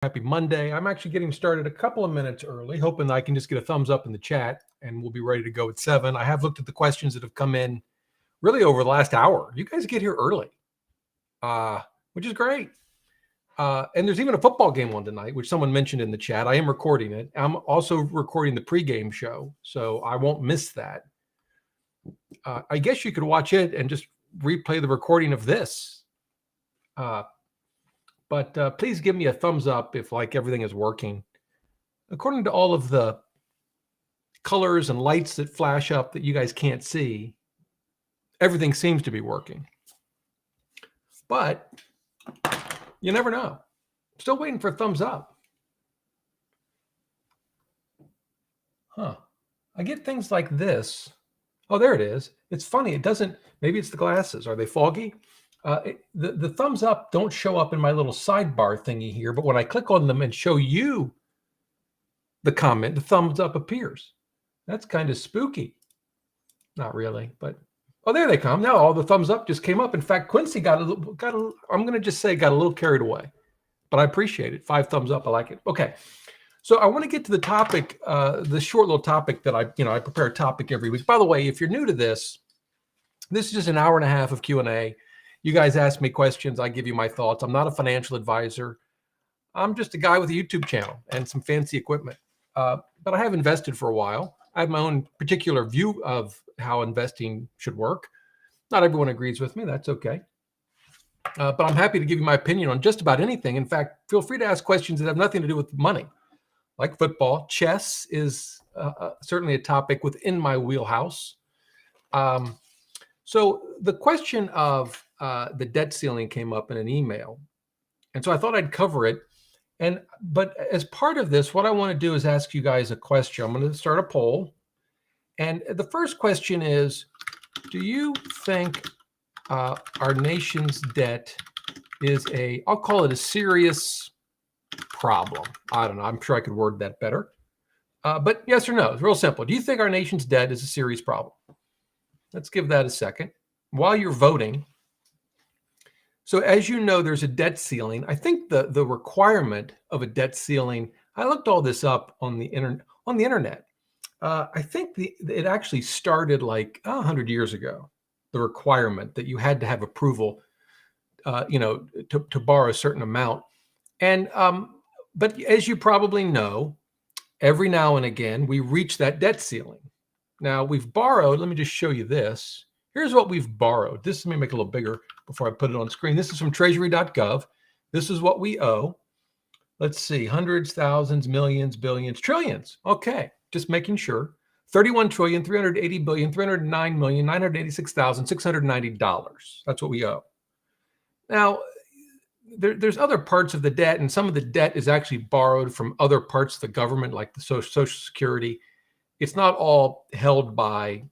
Happy Monday. I'm actually getting started a couple of minutes early, hoping I can just get a thumbs up in the chat and we'll be ready to go at 7. I have looked at the questions that have come in really over the last hour. You guys get here early, which is great. And there's even a football game on tonight, which someone mentioned in the chat. I am recording it. I'm also recording the pregame show, so I won't miss that. I guess you could watch it and just replay the recording of this. But please give me a thumbs up if everything is working. According to all of the colors and lights that flash up that you guys can't see, everything seems to be working. But you never know. Still waiting for a thumbs up. I get things like this. Oh, there it is. It's funny. It doesn't, maybe it's the glasses. Are they foggy? The thumbs up don't show up in my little sidebar thingy here, but when I click on them and show you the comment, the thumbs up appears. That's kind of spooky. Not really, but oh, there they come. Now all the thumbs up just came up. In fact, Quincy got a I'm going to just say got a little carried away, but I appreciate it. 5 thumbs up. I like it. Okay. So I want to get to the topic, the short little topic that I prepare a topic every week. By the way, if you're new to this is just an hour and a half of Q&A. You guys ask me questions. I give you my thoughts. I'm not a financial advisor. I'm just a guy with a YouTube channel and some fancy equipment. But I have invested for a while. I have my own particular view of how investing should work. Not everyone agrees with me. That's okay. But I'm happy to give you my opinion on just about anything. In fact, feel free to ask questions that have nothing to do with money, like football. Chess is certainly a topic within my wheelhouse. So the question of the debt ceiling came up in an email. And so I thought I'd cover it. But as part of this, what I want to do is ask you guys a question. I'm going to start a poll. And the first question is, do you think our nation's debt is I'll call it a serious problem? I don't know. I'm sure I could word that better. But yes or no, it's real simple. Do you think our nation's debt is a serious problem? Let's give that a second. While you're voting, so as you know, there's a debt ceiling. I think the requirement of a debt ceiling, I looked all this up on the internet. I think it actually started like 100 years ago, the requirement that you had to have approval, to borrow a certain amount. And but as you probably know, every now and again, we reach that debt ceiling. Now we've borrowed, let me just show you this. Here's what we've borrowed. This, let me make it a little bigger before I put it on screen. This is from treasury.gov. This is what we owe. Let's see, hundreds, thousands, millions, billions, trillions. Okay, just making sure. $31,380,309,986,690. That's what we owe. Now, there's other parts of the debt, and some of the debt is actually borrowed from other parts of the government, like the Social Security. It's not all held by,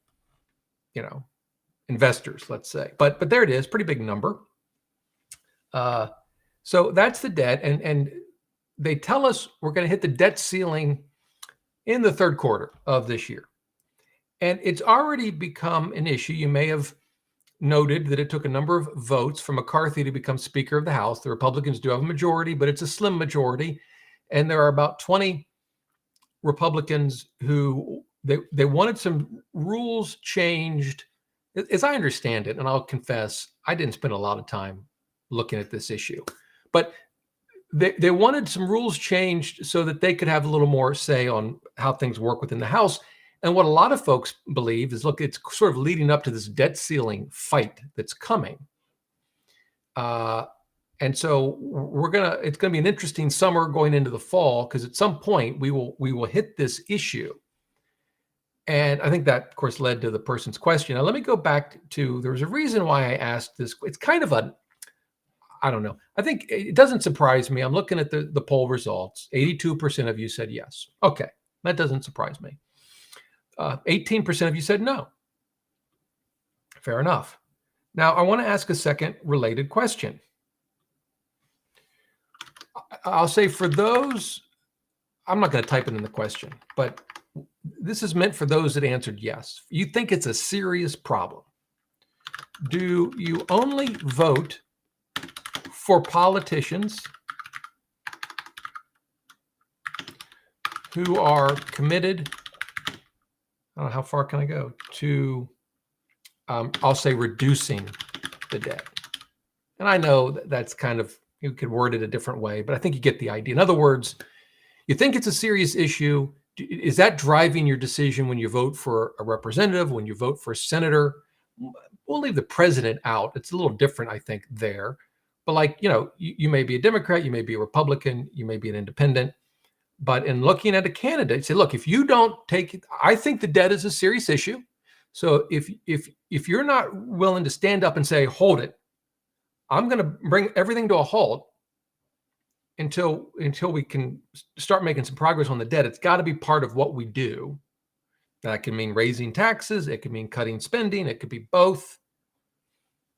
investors, let's say. But there it is, pretty big number. So that's the debt, and they tell us we're going to hit the debt ceiling in the third quarter of this year. And it's already become an issue. You may have noted that it took a number of votes for McCarthy to become Speaker of the House. The Republicans do have a majority, but it's a slim majority. And there are about 20 Republicans who they wanted some rules changed. As I understand it, and I'll confess, I didn't spend a lot of time looking at this issue, but they wanted some rules changed so that they could have a little more say on how things work within the House. And what a lot of folks believe is, look, it's sort of leading up to this debt ceiling fight that's coming. And so it's going to be an interesting summer going into the fall, because at some point we will hit this issue. And I think that, of course, led to the person's question. Now, let me go back to, there was a reason why I asked this. It's kind of I don't know. I think it doesn't surprise me. I'm looking at the poll results. 82% of you said yes. Okay, that doesn't surprise me. 18% of you said no. Fair enough. Now, I want to ask a second related question. I'll say for those, I'm not going to type it in the question, but this is meant for those that answered yes. You think it's a serious problem. Do you only vote for politicians who are committed, I don't know, how far can I go, to, I'll say, reducing the debt. And I know that's kind of, you could word it a different way, but I think you get the idea. In other words, you think it's a serious issue. Is that driving your decision when you vote for a representative, when you vote for a senator? We'll leave the president out. It's a little different, I think, there. But like, you may be a Democrat, you may be a Republican, you may be an independent. But in looking at a candidate, say, look, if you don't take it, I think the debt is a serious issue. So if you're not willing to stand up and say, hold it, I'm going to bring everything to a halt until we can start making some progress on the debt. It's got to be part of what we do. That can mean raising taxes. It could mean cutting spending. It could be both.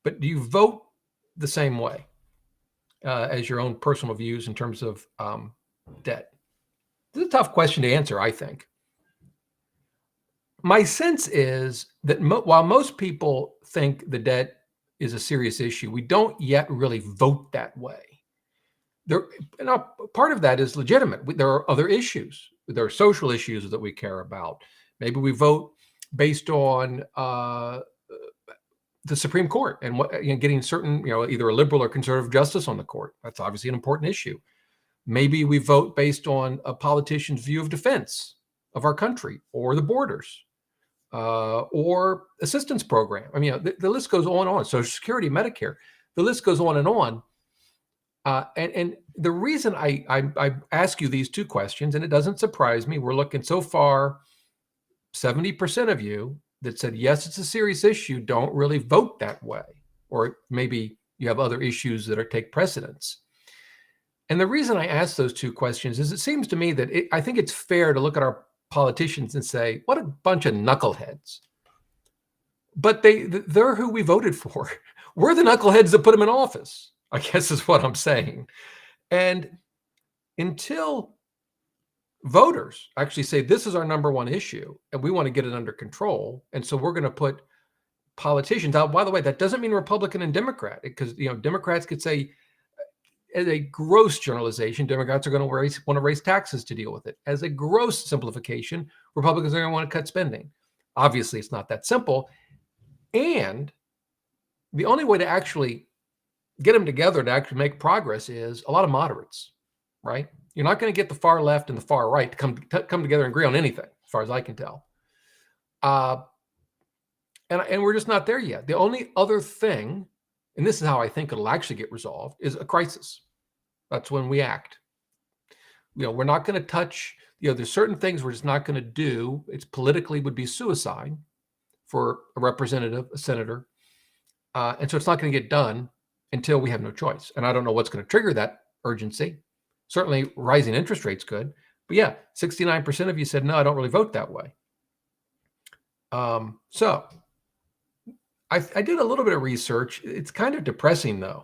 But do you vote the same way as your own personal views in terms of debt? This is a tough question to answer, I think. My sense is that while most people think the debt is a serious issue, we don't yet really vote that way. Part of that is legitimate. There are other issues. There are social issues that we care about. Maybe we vote based on the Supreme Court and getting certain, either a liberal or conservative justice on the court. That's obviously an important issue. Maybe we vote based on a politician's view of defense of our country or the borders or assistance program. I mean, the list goes on and on. Social Security, Medicare, the list goes on and on. And the reason I ask you these two questions, and it doesn't surprise me, we're looking so far, 70% of you that said, yes, it's a serious issue, don't really vote that way. Or maybe you have other issues that take precedence. And the reason I ask those two questions is it seems to me that I think it's fair to look at our politicians and say, what a bunch of knuckleheads. But they're who we voted for. We're the knuckleheads that put them in office, I guess is what I'm saying. And until voters actually say, this is our number one issue, and we want to get it under control, and so we're going to put politicians out. By the way, that doesn't mean Republican and Democrat, because Democrats could say, as a gross generalization, Democrats are going to want to raise taxes to deal with it. As a gross simplification, Republicans are going to want to cut spending. Obviously, it's not that simple. And the only way to actually get them together to actually make progress is a lot of moderates, right? You're not going to get the far left and the far right to come together and agree on anything, as far as I can tell. And we're just not there yet. The only other thing, and this is how I think it'll actually get resolved, is a crisis. That's when we act. We're not going to touch, there's certain things we're just not going to do. It's politically would be suicide for a representative, a senator. And so it's not going to get done until we have no choice. And I don't know what's going to trigger that urgency. Certainly rising interest rates could. But yeah, 69% of you said, no, I don't really vote that way. So I did a little bit of research. It's kind of depressing, though.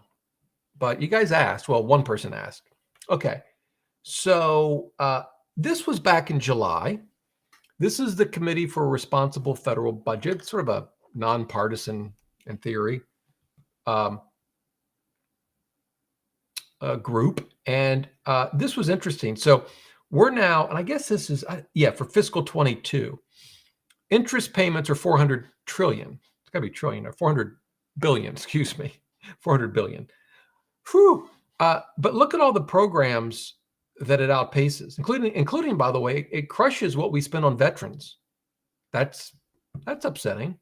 But you guys asked. Well, one person asked. Okay. So this was back in July. This is the Committee for a Responsible Federal Budget, sort of a nonpartisan, in theory, group. And this was interesting. So we're now, and I guess this is, for fiscal 22, interest payments are 400 trillion. It's got to be trillion, or 400 billion, 400 billion. Whew. But look at all the programs that it outpaces, including, by the way, it crushes what we spend on veterans. That's upsetting.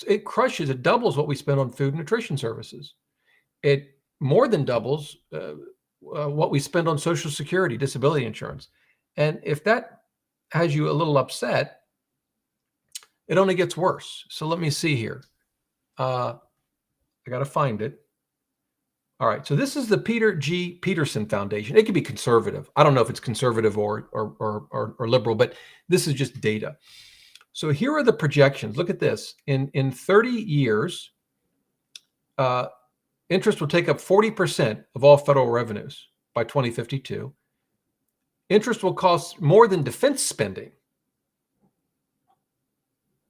It doubles what we spend on food and nutrition services. It more than doubles what we spend on Social Security, disability insurance. And if that has you a little upset, it only gets worse. So let me see here. I got to find it. All right. So this is the Peter G. Peterson Foundation. It could be conservative. I don't know if it's conservative or liberal, but this is just data. So here are the projections. Look at this. In 30 years, interest will take up 40% of all federal revenues by 2052. Interest will cost more than defense spending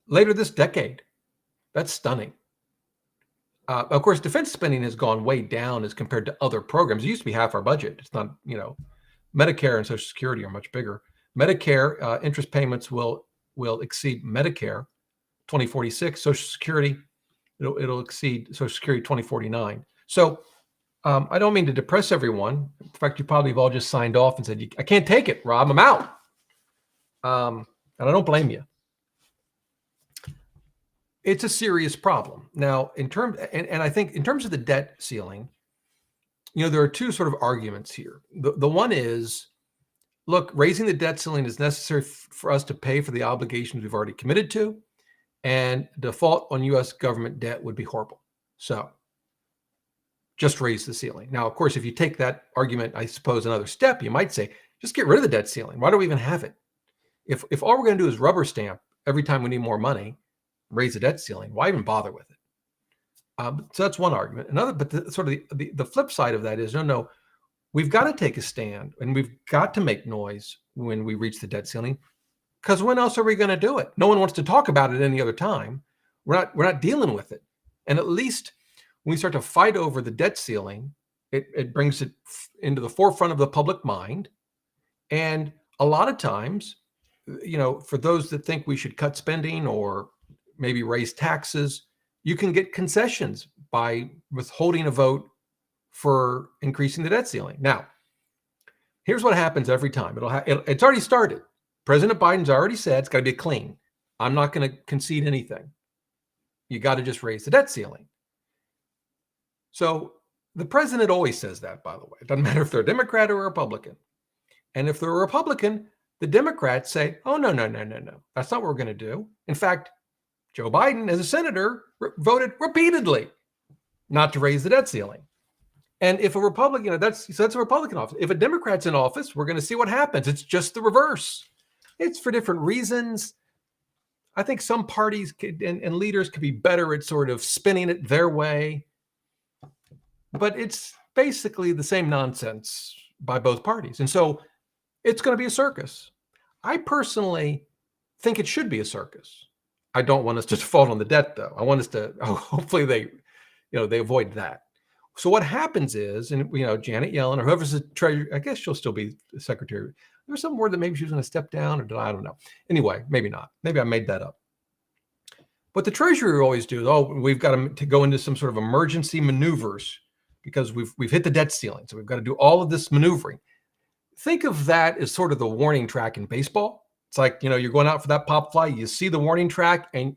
later this decade. That's stunning. Of course, defense spending has gone way down as compared to other programs. It used to be half our budget. It's not, Medicare and Social Security are much bigger. Medicare interest payments will exceed Medicare 2046. Social Security, it'll exceed Social Security 2049. So I don't mean to depress everyone. In fact, you probably have all just signed off and said, I can't take it, Rob, I'm out. And I don't blame you. It's a serious problem. Now, in terms, and I think in terms of the debt ceiling, there are two sort of arguments here. The one is, look, raising the debt ceiling is necessary for us to pay for the obligations we've already committed to, and default on U.S. government debt would be horrible. So just raise the ceiling. Now, of course, if you take that argument, I suppose, another step, you might say, just get rid of the debt ceiling. Why do we even have it? If all we're going to do is rubber stamp every time we need more money, raise the debt ceiling, why even bother with it? So that's one argument. Another, but the flip side of that is, no, we've got to take a stand, and we've got to make noise when we reach the debt ceiling, because when else are we going to do it? No one wants to talk about it any other time. We're not dealing with it. And at least when we start to fight over the debt ceiling, it brings it into the forefront of the public mind. And a lot of times, for those that think we should cut spending or maybe raise taxes, you can get concessions by withholding a vote for increasing the debt ceiling. Now, here's what happens every time. It's already started. President Biden's already said it's got to be clean. I'm not going to concede anything. You got to just raise the debt ceiling. So the president always says that, by the way. It doesn't matter if they're a Democrat or a Republican. And if they're a Republican, the Democrats say, oh, no. That's not what we're going to do. In fact, Joe Biden, as a senator, voted repeatedly not to raise the debt ceiling. And if a Republican, that's a Republican office. If a Democrat's in office, we're going to see what happens. It's just the reverse. It's for different reasons. I think some parties and leaders could be better at sort of spinning it their way. But it's basically the same nonsense by both parties. And so it's going to be a circus. I personally think it should be a circus. I don't want us to default on the debt, though. I want us to, hopefully they avoid that. So what happens is, and Janet Yellen or whoever's the treasurer, I guess she'll still be the secretary. There's some word that maybe she was going to step down, or I don't know. Anyway, maybe not. Maybe I made that up. What the treasurer always do, we've got to go into some sort of emergency maneuvers because we've hit the debt ceiling. So we've got to do all of this maneuvering. Think of that as sort of the warning track in baseball. It's like, you're going out for that pop fly, you see the warning track, and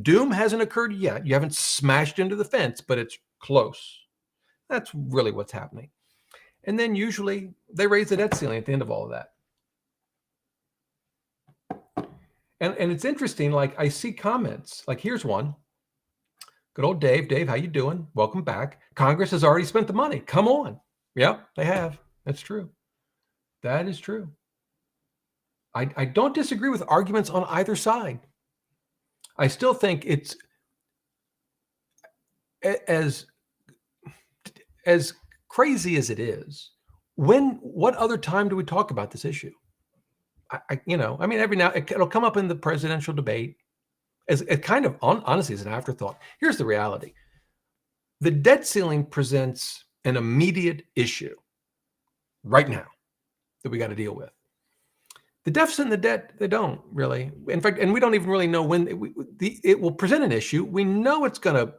doom hasn't occurred yet. You haven't smashed into the fence, but it's close. That's really what's happening. And then usually they raise the debt ceiling at the end of all of that. And it's interesting, like I see comments, like here's one. Good old Dave. Dave, how you doing? Welcome back. Congress has already spent the money. Come on. Yeah, they have. That's true. That is true. I don't disagree with arguments on either side. I still think it's as crazy as it is. What other time do we talk about this issue? Every now it'll come up in the presidential debate as it kind of honestly as an afterthought. Here's the reality. The debt ceiling presents an immediate issue right now that we got to deal with. The deficit and the debt, they don't really. In fact, and we don't even really know when it will present an issue. We know it's going to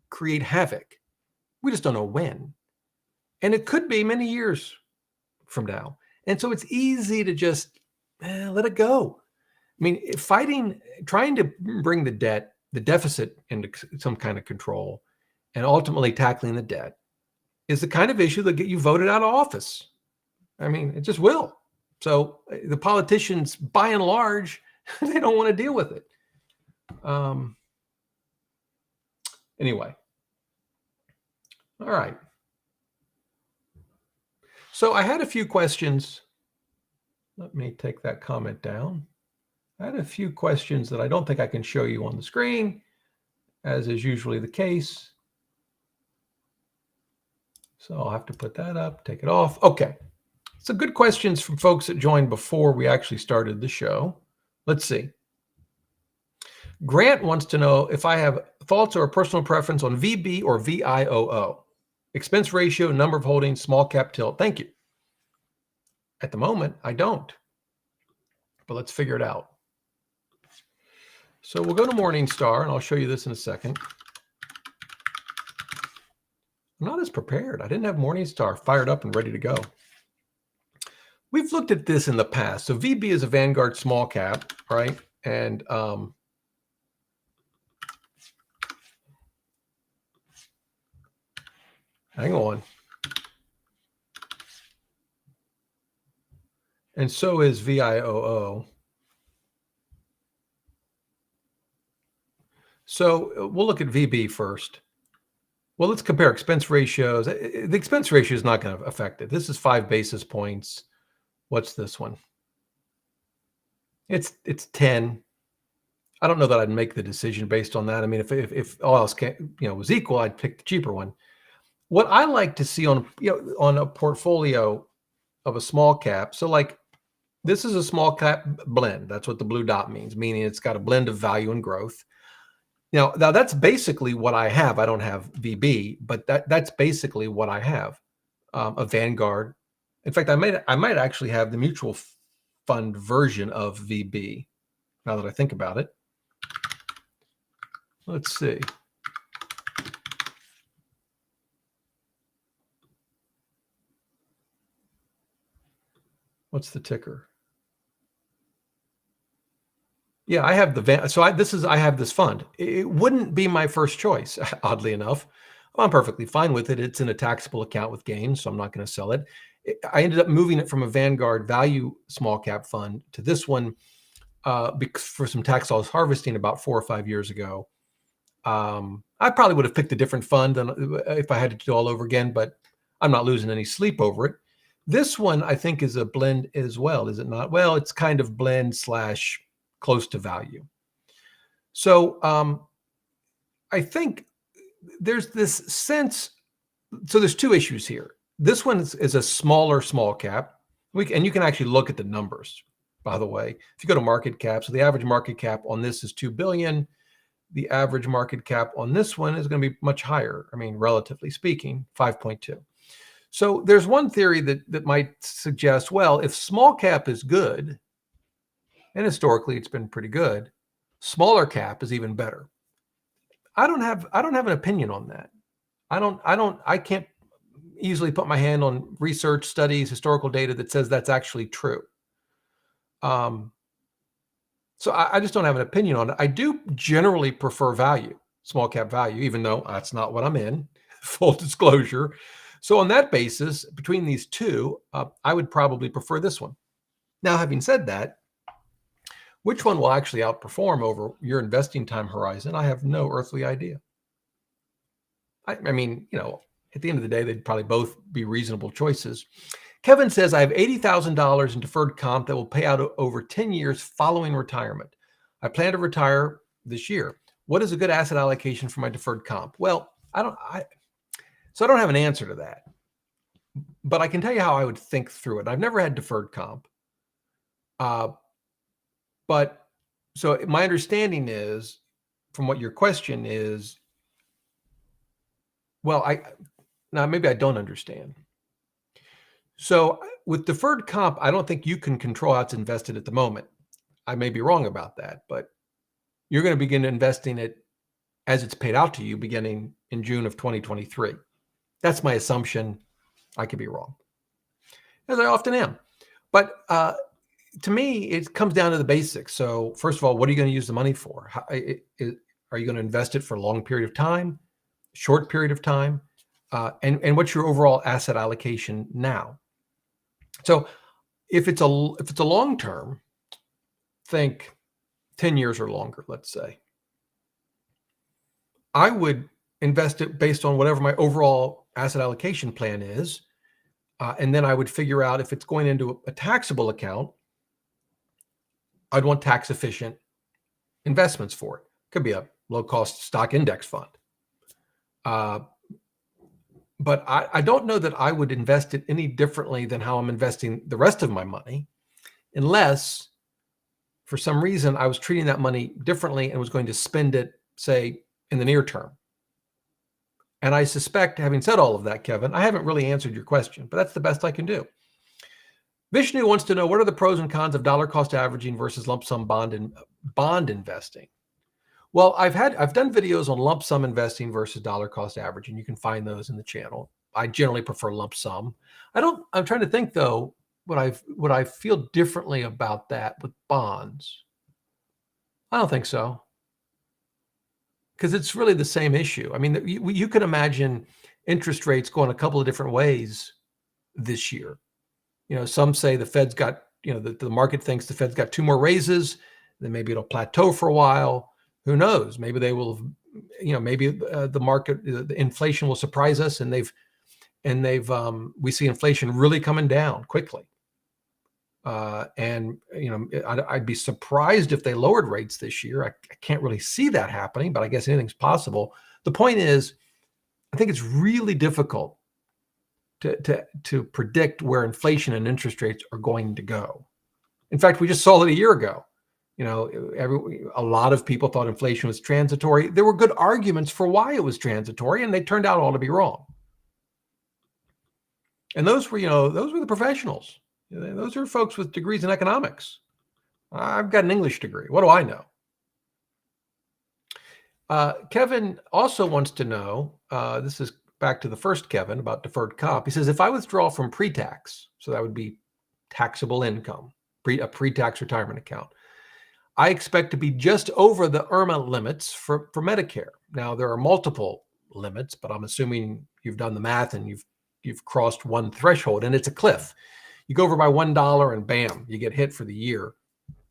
create havoc. We just don't know when. And it could be many years from now. And so it's easy to just let it go. I mean, trying to bring the deficit into some kind of control and ultimately tackling the debt is the kind of issue that get you voted out of office. I mean, it just will. So the politicians, by and large, they don't want to deal with it. Anyway. All right. So I had a few questions. Let me take that comment down. I had a few questions that I don't think I can show you on the screen, as is usually the case. So I'll have to put that up, take it off. Okay. So good questions from folks that joined before we actually started the show. Let's see. Grant wants to know if I have thoughts or a personal preference on VB or VIOO. Expense ratio, number of holdings, small cap tilt. Thank you. At the moment, I don't. but let's figure it out. So we'll go to Morningstar, and I'll show you this in a second. I'm not as prepared. I didn't have Morningstar fired up and ready to go. We've looked at this in the past. So VB is a Vanguard small cap, right? And hang on. And so is VIOO. So we'll look at VB first. Well, let's compare expense ratios. The expense ratio is not going to affect it. This is 5 basis points. What's this one? It's 10. I don't know that I'd make the decision based on that. I mean, if all else was equal, I'd pick the cheaper one. What I like to see on a portfolio of a small cap, so like this is a small cap blend. That's what the blue dot means, meaning it's got a blend of value and growth. Now that's basically what I have. I don't have VB, but that's basically what I have. A Vanguard. In fact, I might actually have the mutual fund version of VB. Now that I think about it, let's see. What's the ticker? Yeah, I have I have this fund. It wouldn't be my first choice, oddly enough. I'm perfectly fine with it. It's in a taxable account with gains, so I'm not going to sell it. I ended up moving it from a Vanguard value small cap fund to this one for some tax loss harvesting about 4 or 5 years ago. I probably would have picked a different fund if I had to do it all over again, but I'm not losing any sleep over it. This one, I think, is a blend as well, is it not? Well, it's kind of blend / close to value. So I think there's this sense. So there's 2 issues here. This one is a smaller small cap. And you can actually look at the numbers, by the way. If you go to market cap, so the average market cap on this is 2 billion. The average market cap on this one is going to be much higher. I mean, relatively speaking, 5.2. So there's one theory that might suggest, well, if small cap is good, and historically it's been pretty good, smaller cap is even better. I don't have an opinion on that. I can't easily put my hand on research, studies, historical data that says that's actually true. So I just don't have an opinion on it. I do generally prefer value, small cap value, even though that's not what I'm in, full disclosure. So on that basis, between these 2, I would probably prefer this one. Now, having said that, which one will actually outperform over your investing time horizon? I have no earthly idea. I mean, at the end of the day, they'd probably both be reasonable choices. Kevin says, I have $80,000 in deferred comp that will pay out over 10 years following retirement. I plan to retire this year. What is a good asset allocation for my deferred comp? Well, I don't have an answer to that, but I can tell you how I would think through it. I've never had deferred comp. But so my understanding is, from what your question is, well, now maybe I don't understand. So with deferred comp, I don't think you can control how it's invested at the moment. I may be wrong about that, but you're going to begin investing it as it's paid out to you beginning in June of 2023. That's my assumption. I could be wrong, as I often am. But to me, it comes down to the basics. So first of all, what are you going to use the money for? Are you going to invest it for a long period of time, short period of time? And what's your overall asset allocation now? So if it's a long term, think 10 years or longer, let's say, I would invest it based on whatever my overall asset allocation plan is. And then I would figure out if it's going into a taxable account, I'd want tax efficient investments for it. Could be a low cost stock index fund. But I don't know that I would invest it any differently than how I'm investing the rest of my money, unless for some reason I was treating that money differently and was going to spend it, say, in the near term. And I suspect, having said all of that, Kevin, I haven't really answered your question, but that's the best I can do. Vishnu wants to know, what are the pros and cons of dollar cost averaging versus lump sum bond investing? Well, I've done videos on lump sum investing versus dollar cost averaging. You can find those in the channel. I generally prefer lump sum. I'm trying to think though, would I feel differently about that with bonds? I don't think so. Because it's really the same issue. I mean, you can imagine interest rates going a couple of different ways this year. Some say the Fed's got, the market thinks the Fed's got 2 more raises, then maybe it'll plateau for a while. Who knows? Maybe they will, maybe the market, the inflation will surprise us, and we see inflation really coming down quickly. I'd be surprised if they lowered rates this year. I can't really see that happening, but I guess anything's possible. The point is, I think it's really difficult to predict where inflation and interest rates are going to go. In fact, we just saw it a year ago. A lot of people thought inflation was transitory. There were good arguments for why it was transitory, and they turned out all to be wrong. And those were the professionals. Those are folks with degrees in economics. I've got an English degree. What do I know? Kevin also wants to know, this is back to the first Kevin about deferred comp. He says, if I withdraw from pre-tax, so that would be taxable income, a pre-tax retirement account, I expect to be just over the IRMA limits for Medicare. Now, there are multiple limits, but I'm assuming you've done the math and you've crossed one threshold, and it's a cliff. You go over by $1 and bam, you get hit for the year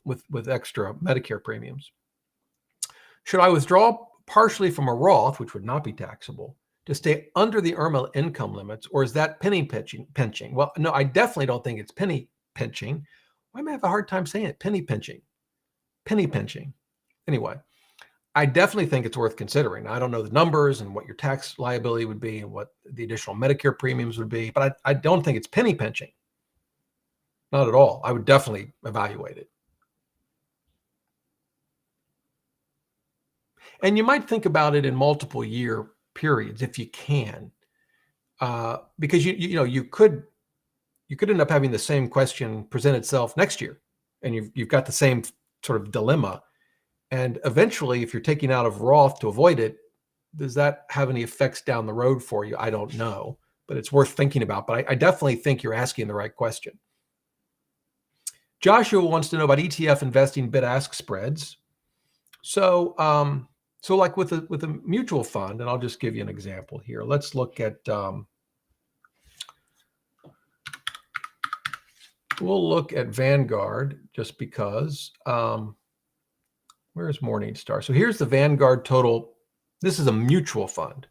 with extra Medicare premiums. Should I withdraw partially from a Roth, which would not be taxable, to stay under the IRMA income limits, or is that penny pinching? Well, no, I definitely don't think it's penny pinching. Why am I having a hard time saying it? Penny pinching. Anyway, I definitely think it's worth considering. I don't know the numbers and what your tax liability would be and what the additional Medicare premiums would be, but I don't think it's penny pinching. Not at all. I would definitely evaluate it. And you might think about it in multiple year periods if you can, because you could end up having the same question present itself next year, and you've got the same sort of dilemma. And eventually, if you're taking out of Roth to avoid it, does that have any effects down the road for you? I don't know, but it's worth thinking about. But I definitely think you're asking the right question. Joshua wants to know about ETF investing bid-ask spreads. So like with a mutual fund, and I'll just give you an example here. Let's look at, we'll look at Vanguard just because, where's Morningstar? So here's the Vanguard total. This is a mutual fund.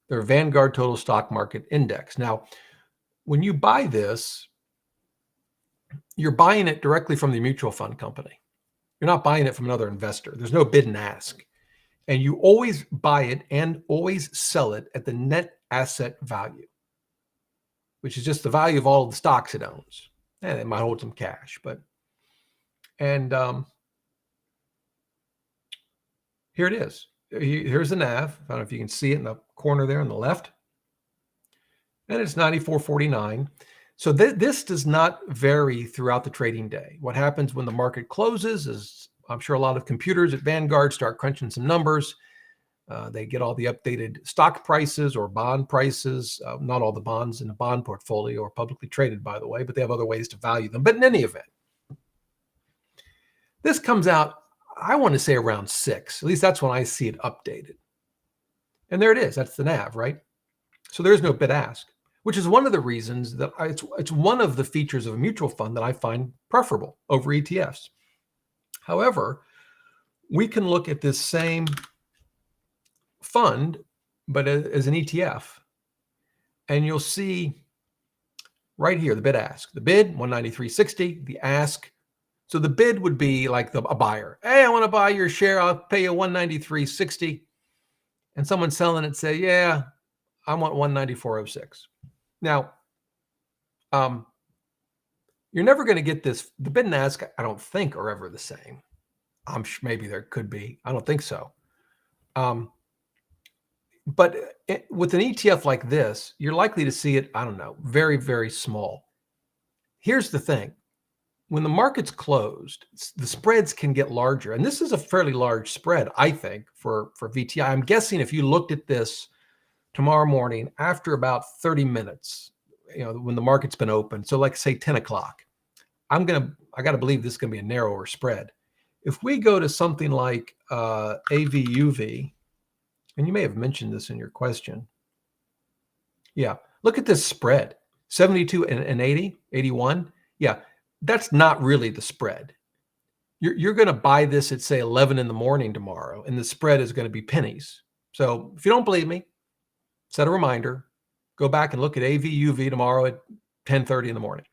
Their Vanguard Total Stock Market Index. Now, when you buy this, you're buying it directly from the mutual fund company. You're not buying it from another investor. There's no bid and ask. And you always buy it and always sell it at the net asset value, which is just the value of all of the stocks it owns. And it might hold some cash, and here it is. Here's the NAV. I don't know if you can see it in the corner there on the left. And it's 94.49. So this does not vary throughout the trading day. What happens when the market closes is, I'm sure a lot of computers at Vanguard start crunching some numbers. They get all the updated stock prices or bond prices. Not all the bonds in the bond portfolio are publicly traded, by the way, but they have other ways to value them. But in any event, this comes out, I want to say around 6. At least that's when I see it updated. And there it is. That's the NAV, right? So there's no bid ask, which is one of the reasons that it's one of the features of a mutual fund that I find preferable over ETFs. However, we can look at this same fund, but as an ETF, and you'll see right here the bid ask. The bid 193.60, the ask. So the bid would be like a buyer. Hey, I want to buy your share. I'll pay you 193.60. And someone selling it say, yeah, I want 194.06. Now, you're never going to get this. The bid and ask, I don't think, are ever the same. I'm sure maybe there could be. I don't think so. But with an ETF like this, you're likely to see it, I don't know, very, very small. here's the thing. When the market's closed, the spreads can get larger. And this is a fairly large spread, I think, for VTI. I'm guessing if you looked at this tomorrow morning after about 30 minutes, when the market's been open, so like say 10 o'clock, I got to believe this is going to be a narrower spread. If we go to something like AVUV, and you may have mentioned this in your question. Yeah, look at this spread, 72 and 80, 81. Yeah, that's not really the spread. You're going to buy this at, say, 11 in the morning tomorrow, and the spread is going to be pennies. So if you don't believe me, set a reminder, go back and look at AVUV tomorrow at 10:30 in the morning.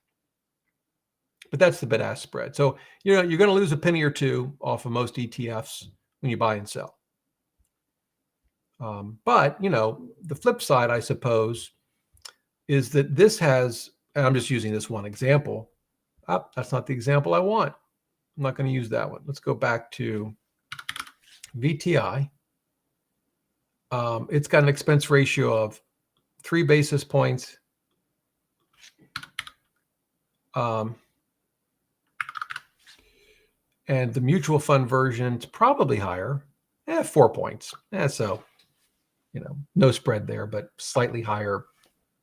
But that's the bid-ask spread. So, you're going to lose a penny or two off of most ETFs when you buy and sell. But, the flip side, I suppose, is that this has, and I'm just using this one example. That's not the example I want. I'm not going to use that one. Let's go back to VTI. It's got an expense ratio of 3 basis points. And the mutual fund version is probably higher. 4 points. So, no spread there, but slightly higher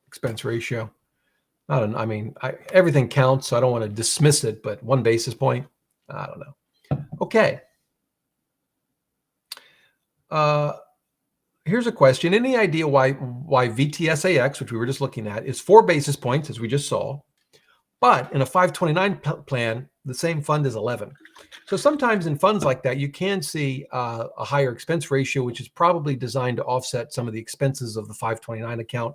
expense ratio. Everything counts, so I don't want to dismiss it, but 1 basis point, I don't know. Okay. Here's a question. Any idea why VTSAX, which we were just looking at, is 4 basis points, as we just saw, but in a 529 plan, the same fund is 11. So sometimes in funds like that, you can see a higher expense ratio, which is probably designed to offset some of the expenses of the 529 account.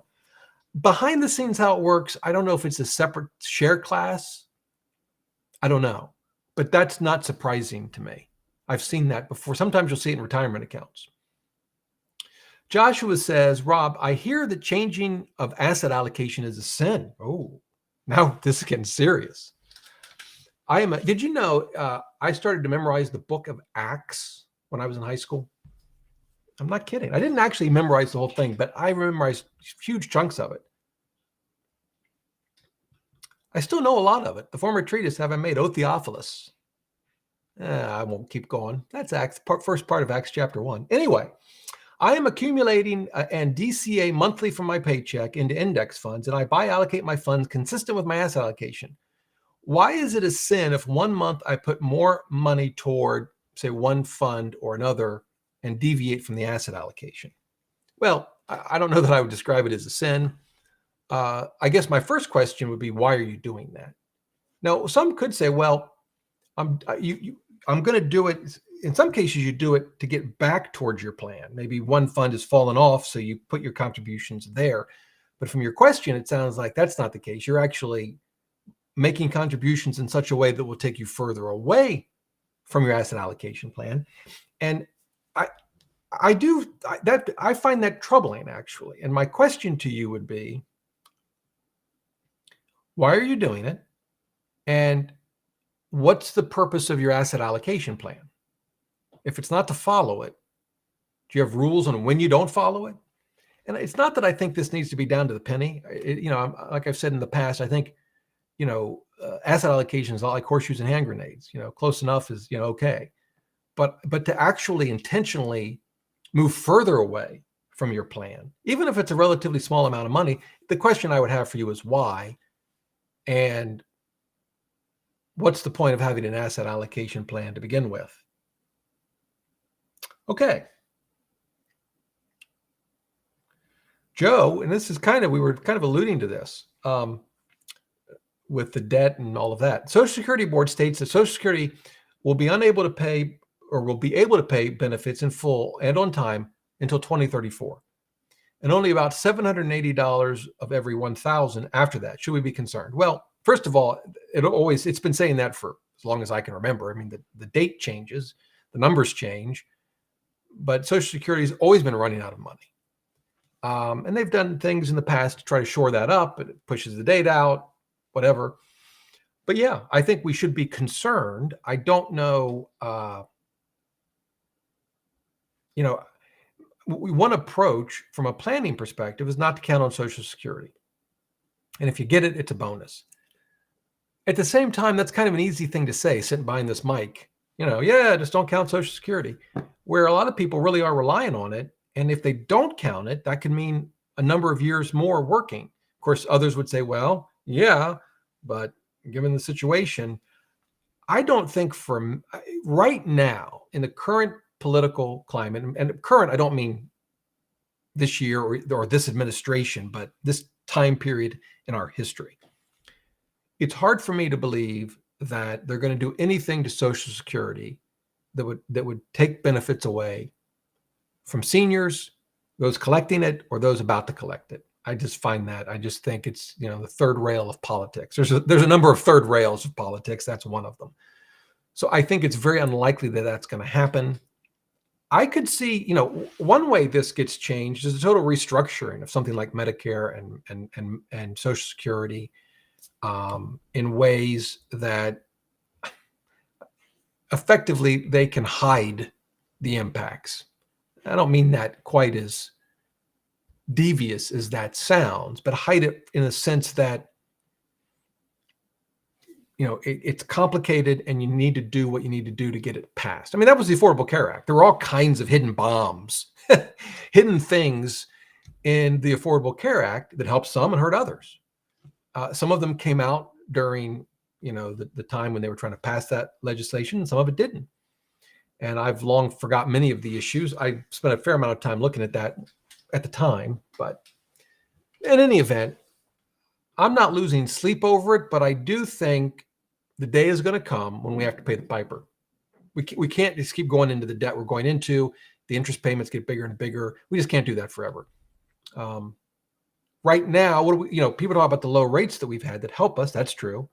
Behind the scenes, how it works, I don't know if it's a separate share class. I don't know, but that's not surprising to me. I've seen that before. Sometimes you'll see it in retirement accounts. Joshua says, Rob, I hear that changing of asset allocation is a sin. Oh, now this is getting serious. Did you know I started to memorize the book of Acts when I was in high school? I'm not kidding. I didn't actually memorize the whole thing, but I memorized huge chunks of it. I still know a lot of it. The former treatise have I made, O Theophilus. I won't keep going. That's Acts, first part of Acts chapter 1. Anyway, I am accumulating and DCA monthly from my paycheck into index funds, and I allocate my funds consistent with my asset allocation. Why is it a sin if one month I put more money toward, say, one fund or another and deviate from the asset allocation? Well, I don't know that I would describe it as a sin. I guess my first question would be, why are you doing that? Now, some could say, well, I'm going to do it. In some cases, you do it to get back towards your plan. Maybe one fund has fallen off, so you put your contributions there. But from your question, it sounds like that's not the case. You're actually making contributions in such a way that will take you further away from your asset allocation plan. And I find that troubling, actually. And my question to you would be, why are you doing it? And what's the purpose of your asset allocation plan? If it's not to follow it, do you have rules on when you don't follow it? And it's not that I think this needs to be down to the penny. Like I've said in the past, I think, asset allocation is not like horseshoes and hand grenades. Close enough is, okay. But to actually intentionally move further away from your plan, even if it's a relatively small amount of money, the question I would have for you is why? And what's the point of having an asset allocation plan to begin with? Okay. Joe, and this is we were kind of alluding to this with the debt and all of that. Social Security Board states that Social Security will be unable to pay or will be able to pay benefits in full and on time until 2034. And only about $780 of every 1,000 after that. Should we be concerned? Well, first of all, it's been saying that for as long as I can remember. I mean, the date changes, the numbers change, but Social Security has always been running out of money. And they've done things in the past to try to shore that up, but it pushes the date out, whatever. But yeah, I think we should be concerned. I don't know, one approach from a planning perspective is not to count on Social Security. And if you get it, it's a bonus. At the same time, that's kind of an easy thing to say, sitting behind this mic. Yeah, just don't count Social Security, where a lot of people really are relying on it. And if they don't count it, that could mean a number of years more working. Of course, others would say, well, yeah, but given the situation, I don't think from right now in the current political climate, and current, I don't mean this year or this administration, but this time period in our history. It's hard for me to believe that they're going to do anything to Social Security that would take benefits away from seniors, those collecting it, or those about to collect it. I just think it's the third rail of politics. There's a number of third rails of politics. That's one of them. So I think it's very unlikely that that's going to happen. I could see, one way this gets changed is a total restructuring of something like Medicare and Social Security in ways that effectively they can hide the impacts. I don't mean that quite as devious as that sounds, but hide it in a sense that it's complicated and you need to do what you need to do to get it passed. I mean, that was the Affordable Care Act. There were all kinds of hidden bombs, hidden things in the Affordable Care Act that helped some and hurt others. Some of them came out during, the time when they were trying to pass that legislation, and some of it didn't. And I've long forgot many of the issues. I spent a fair amount of time looking at that at the time, but in any event, I'm not losing sleep over it, but I do think the day is going to come when we have to pay the piper. We can't just keep going into the debt we're going into. The interest payments get bigger and bigger. We just can't do that forever. Right now, people talk about the low rates that we've had that help us. That's true.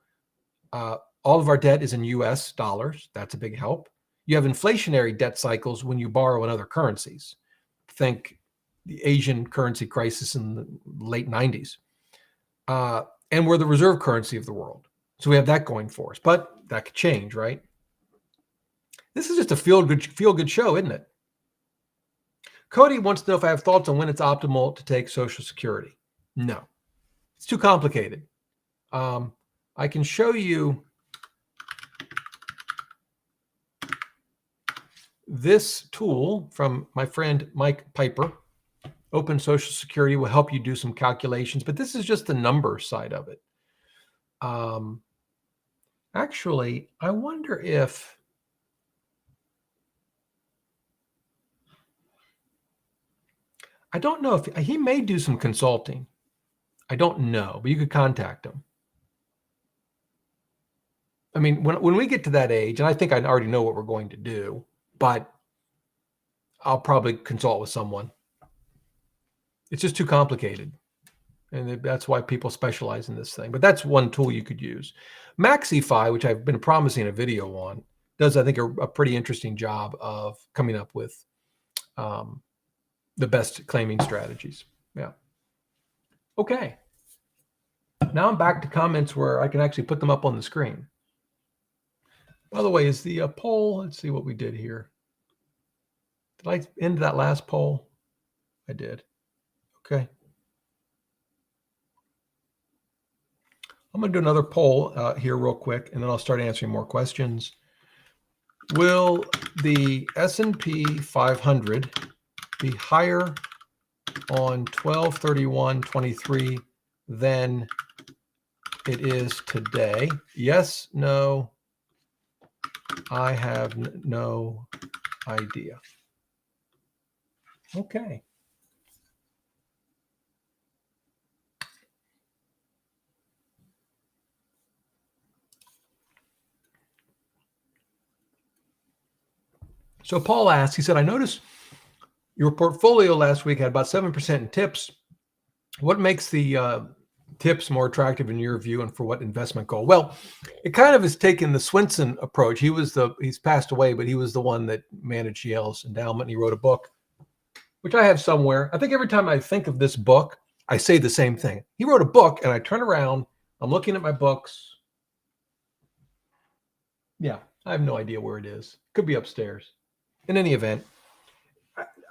All of our debt is in US dollars. That's a big help. You have inflationary debt cycles when you borrow in other currencies. Think the Asian currency crisis in the late 90s. And we're the reserve currency of the world. So we have that going for us, but that could change, right? This is just a feel good show, isn't it? Cody wants to know if I have thoughts on when it's optimal to take Social Security. No, it's too complicated. I can show you this tool from my friend Mike Piper. Open Social Security will help you do some calculations, but this is just the number side of it. Actually, I wonder if I don't know if he may do some consulting. I don't know, but you could contact him. I mean, when we get to that age, and I think I already know what we're going to do, but I'll probably consult with someone. It's just too complicated. And that's why people specialize in this thing. But that's one tool you could use. MaxiFi, which I've been promising a video on, does, I think, a pretty interesting job of coming up with the best claiming strategies. Yeah. Okay. Now I'm back to comments where I can actually put them up on the screen. By the way, is the poll, let's see what we did here. Did I end that last poll? I did. Okay. I'm going to do another poll here real quick, and then I'll start answering more questions. Will the S&P 500 be higher on 12/31/23 than it is today? Yes, no, I have no idea. Okay. So Paul asked, he said, I noticed your portfolio last week had about 7% in tips. What makes the tips more attractive in your view, and for what investment goal? Well, it kind of has taken the Swinson approach. He's passed away, but he was the one that managed Yale's endowment, and he wrote a book, which I have somewhere. I think every time I think of this book, I say the same thing. He wrote a book, and I turn around, I'm looking at my books. Yeah, I have no idea where it is. Could be upstairs. In any event,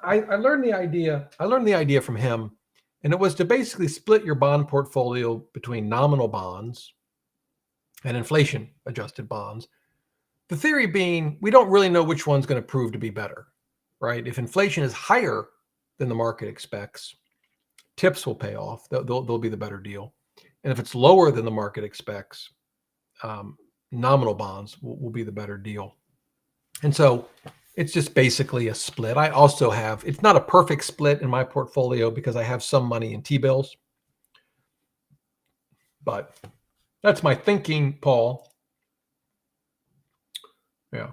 I learned the idea. I learned the idea from him, and it was to basically split your bond portfolio between nominal bonds and inflation adjusted bonds. The theory being, we don't really know which one's going to prove to be better, right? If inflation is higher than the market expects, TIPS will pay off. They'll be the better deal. And if it's lower than the market expects, nominal bonds will be the better deal. And so it's just basically a split. I also have, it's not a perfect split in my portfolio because I have some money in T-bills. But that's my thinking, Paul. Yeah.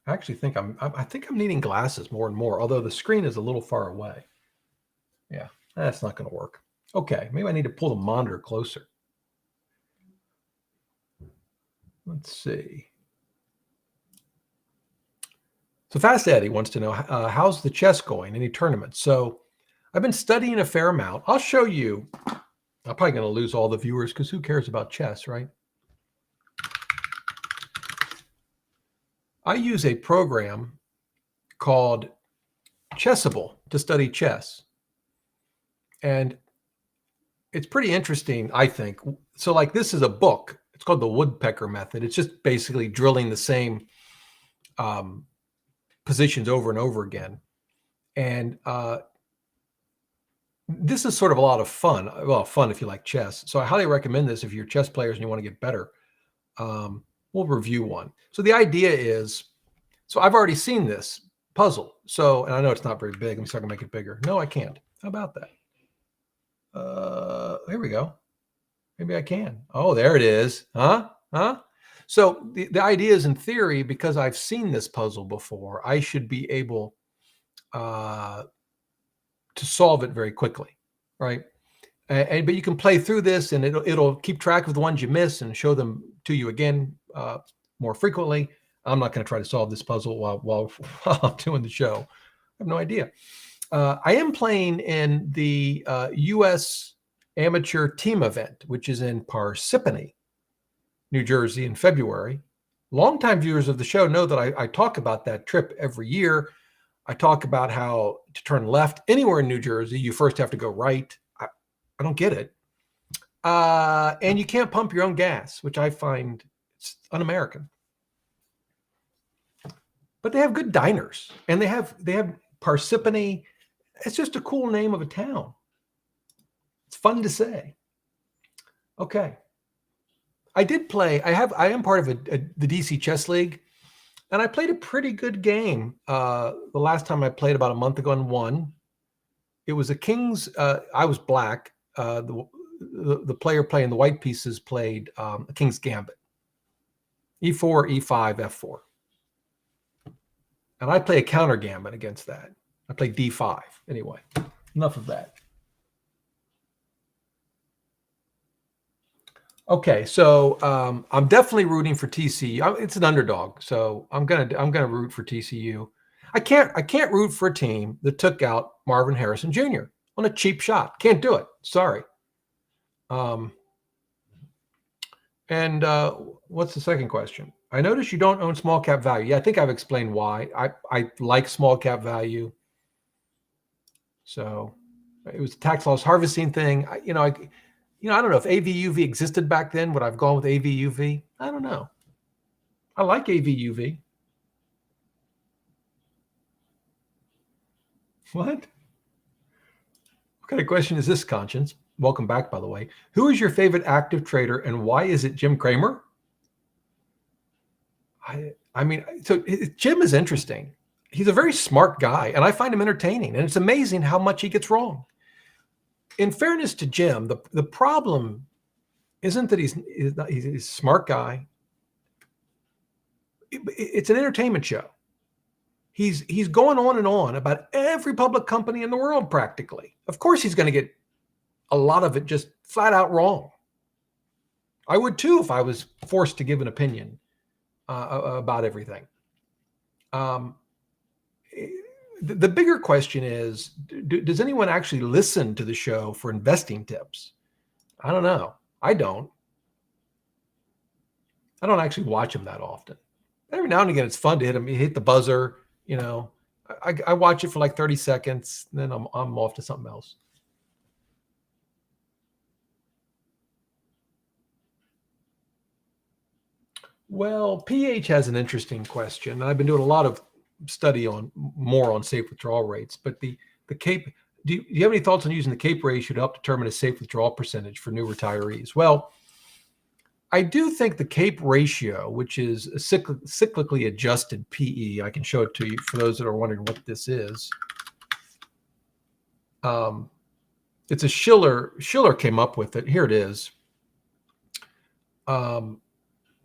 I actually think I think I'm needing glasses more and more, although the screen is a little far away. Yeah, that's not going to work. Okay, maybe I need to pull the monitor closer. Let's see. So Fast Eddie wants to know, how's the chess going? Any tournaments? So I've been studying a fair amount. I'll show you. I'm probably going to lose all the viewers because who cares about chess, right? I use a program called Chessable to study chess. And it's pretty interesting, I think. So like this is a book. It's called the woodpecker method. It's just basically drilling the same positions over and over again. And this is sort of a lot of fun. Well, fun if you like chess. So I highly recommend this if you're chess players and you want to get better. We'll review one. So the idea is, so I've already seen this puzzle. So, and I know it's not very big. Let me see if I can make it bigger. No, I can't. How about that? Here we go. Maybe I can. Oh, there it is. Huh? So the idea is, in theory, because I've seen this puzzle before, I should be able to solve it very quickly, right? But you can play through this, and it'll keep track of the ones you miss and show them to you again more frequently. I'm not going to try to solve this puzzle while I'm doing the show. I have no idea. I am playing in the U.S. Amateur Team Event, which is in Parsippany, New Jersey in February. Longtime viewers of the show know that I talk about that trip every year. I talk about how to turn left anywhere in New Jersey, you first have to go right. I don't get it. And you can't pump your own gas, which I find it's un-American. But they have good diners, and they have Parsippany. It's just a cool name of a town. It's fun to say. Okay. I did play. I am part of the DC Chess League, and I played a pretty good game. The last time I played about a month ago and won. It was a King's. I was black. The player playing the white pieces played a King's Gambit. E4, E5, F4. And I play a counter gambit against that. I play D5. Anyway, enough of that. Okay, so I'm definitely rooting for TCU. It's an underdog, so I'm gonna root for TCU. I can't root for a team that took out Marvin Harrison Jr. on a cheap shot. Can't do it. Sorry. What's the second question? I notice you don't own small cap value. Yeah, I think I've explained why. I like small cap value. So it was a tax loss harvesting thing. I don't know if AVUV existed back then. Would I've gone with AVUV? I don't know. I like AVUV. What kind of question is this, Conscience? Welcome back, by the way. Who is your favorite active trader, and why is it Jim Cramer? I mean, so Jim is interesting. He's a very smart guy, and I find him entertaining, and it's amazing how much he gets wrong. In fairness to Jim, the problem isn't that he's a smart guy. It's an entertainment show. He's going on and on about every public company in the world practically. Of course, he's going to get a lot of it just flat out wrong. I would too if I was forced to give an opinion about everything. The bigger question is, does anyone actually listen to the show for investing tips? I don't know. I don't actually watch them that often. Every now and again, it's fun to hit the buzzer. I watch it for like 30 seconds, and then I'm off to something else. Well, PH has an interesting question. I've been doing a lot of study on more on safe withdrawal rates, but the CAPE. Do you have any thoughts on using the CAPE ratio to help determine a safe withdrawal percentage for new retirees? Well, I do think the CAPE ratio, which is a cyclically adjusted PE, I can show it to you for those that are wondering what this is. It's a Schiller. Schiller came up with it. Here it is.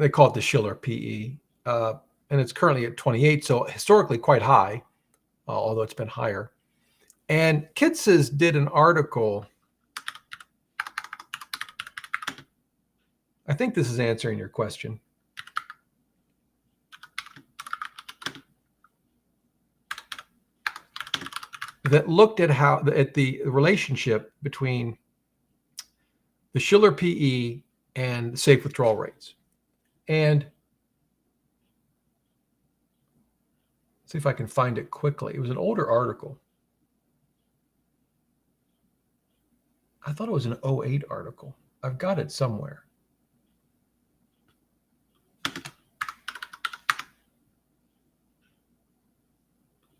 They call it the Schiller PE, and it's currently at 28, so historically quite high, although it's been higher. And Kitzes did an article. I think this is answering your question. That looked at the relationship between the Schiller PE and safe withdrawal rates. And see if I can find it quickly. It was an older article. I thought it was an 08 article. I've got it somewhere.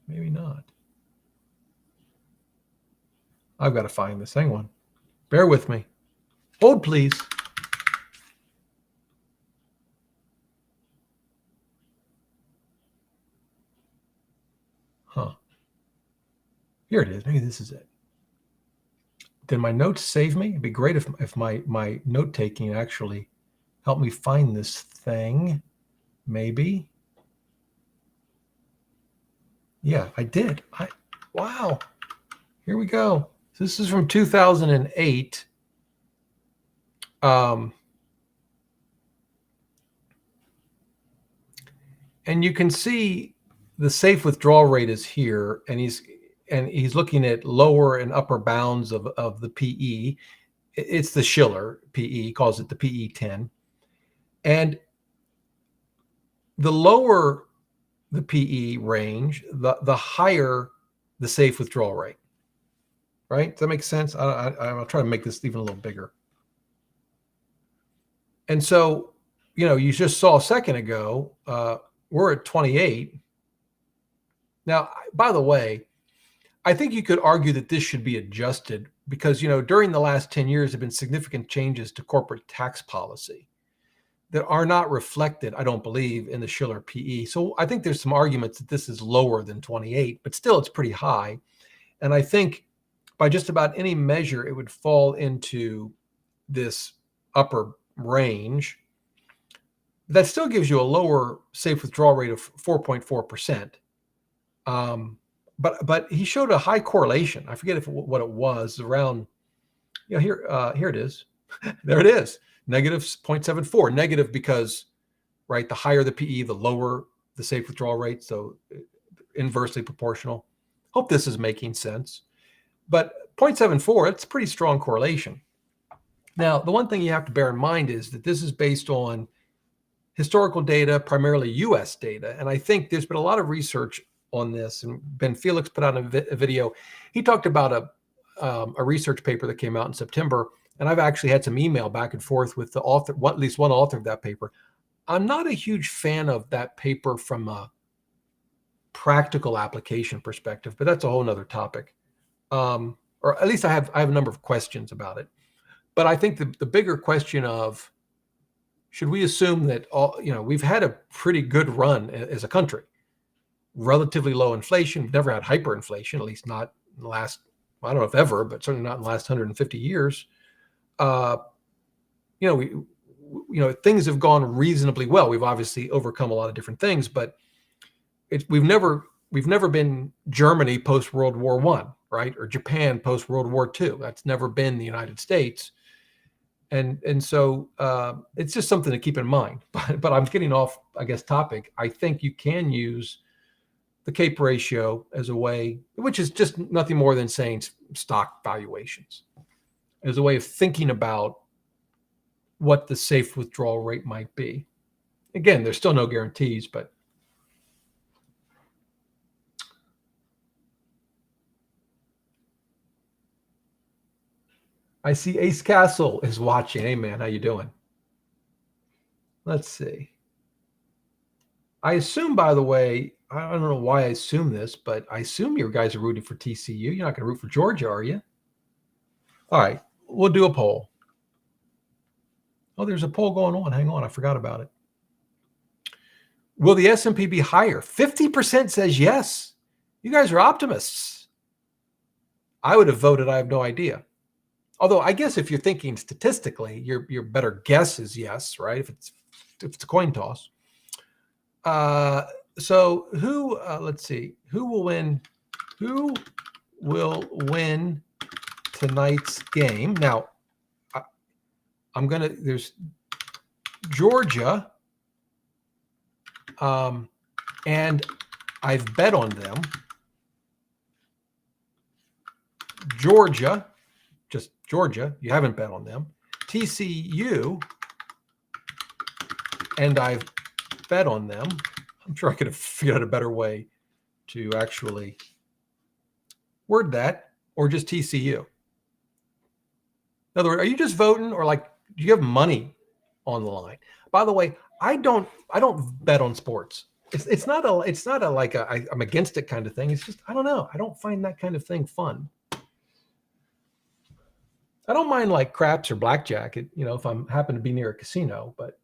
Maybe not. I've got to find this. Hang on. Bear with me. Hold, please. Huh. Here it is. Maybe this is it. Did my notes save me? It'd be great if my note taking actually helped me find this thing. Maybe. Yeah, I did. Wow. Here we go. So this is from 2008. And you can see the safe withdrawal rate is here, and he's looking at lower and upper bounds of the PE. It's the Schiller PE, he calls it the PE 10. And the lower the PE range, the higher the safe withdrawal rate. Right? Does that make sense? I'll try to make this even a little bigger. And so, you just saw a second ago, we're at 28. Now, by the way, I think you could argue that this should be adjusted because, during the last 10 years, there have been significant changes to corporate tax policy that are not reflected, I don't believe, in the Schiller PE. So I think there's some arguments that this is lower than 28, but still it's pretty high. And I think by just about any measure, it would fall into this upper range. That still gives you a lower safe withdrawal rate of 4.4%. But he showed a high correlation. I forget what it was around. Here it is. There it is. Negative 0.74. Negative because, right, the higher the PE, the lower the safe withdrawal rate. So inversely proportional. Hope this is making sense. But 0.74, it's a pretty strong correlation. Now, the one thing you have to bear in mind is that this is based on historical data, primarily US data. And I think there's been a lot of research on this. And Ben Felix put out a video. He talked about a research paper that came out in September. And I've actually had some email back and forth with the author, at least one author of that paper. I'm not a huge fan of that paper from a practical application perspective, but that's a whole nother topic. Or at least I have a number of questions about it. But I think the bigger question of, should we assume that we've had a pretty good run as a country, relatively low inflation. We've never had hyperinflation, at least not in the last, I don't know if ever, but certainly not in the last 150 years. Things have gone reasonably well. We've obviously overcome a lot of different things, but we've never been Germany post World War I, right? Or Japan post World War II. That's never been the United States. And so it's just something to keep in mind. But I'm getting off, I guess, topic. I think you can use the CAPE ratio as a way, which is just nothing more than saying stock valuations, as a way of thinking about what the safe withdrawal rate might be. Again, there's still no guarantees, but I see Ace Castle is watching. Hey, man, how you doing? Let's see. I assume, by the way, I don't know why I assume this, but I assume you guys are rooting for TCU. You're not going to root for Georgia, are you? All right, we'll do a poll. Oh, there's a poll going on. Hang on, I forgot about it. Will the S&P be higher? 50% says yes. You guys are optimists. I would have voted I have no idea. Although I guess if you're thinking statistically, your better guess is yes, right? If it's a coin toss. So who? Let's see. Who will win? Who will win tonight's game? Now, there's Georgia, and I've bet on them. Georgia, just Georgia. You haven't bet on them. TCU, and I've bet on them. I'm sure I could have figured out a better way to actually word that, or just TCU. In other words, are you just voting, or like, do you have money on the line? By the way, I don't bet on sports. It's not a I'm against it kind of thing. It's just, I don't know. I don't find that kind of thing fun. I don't mind like craps or blackjack, if I'm happen to be near a casino, but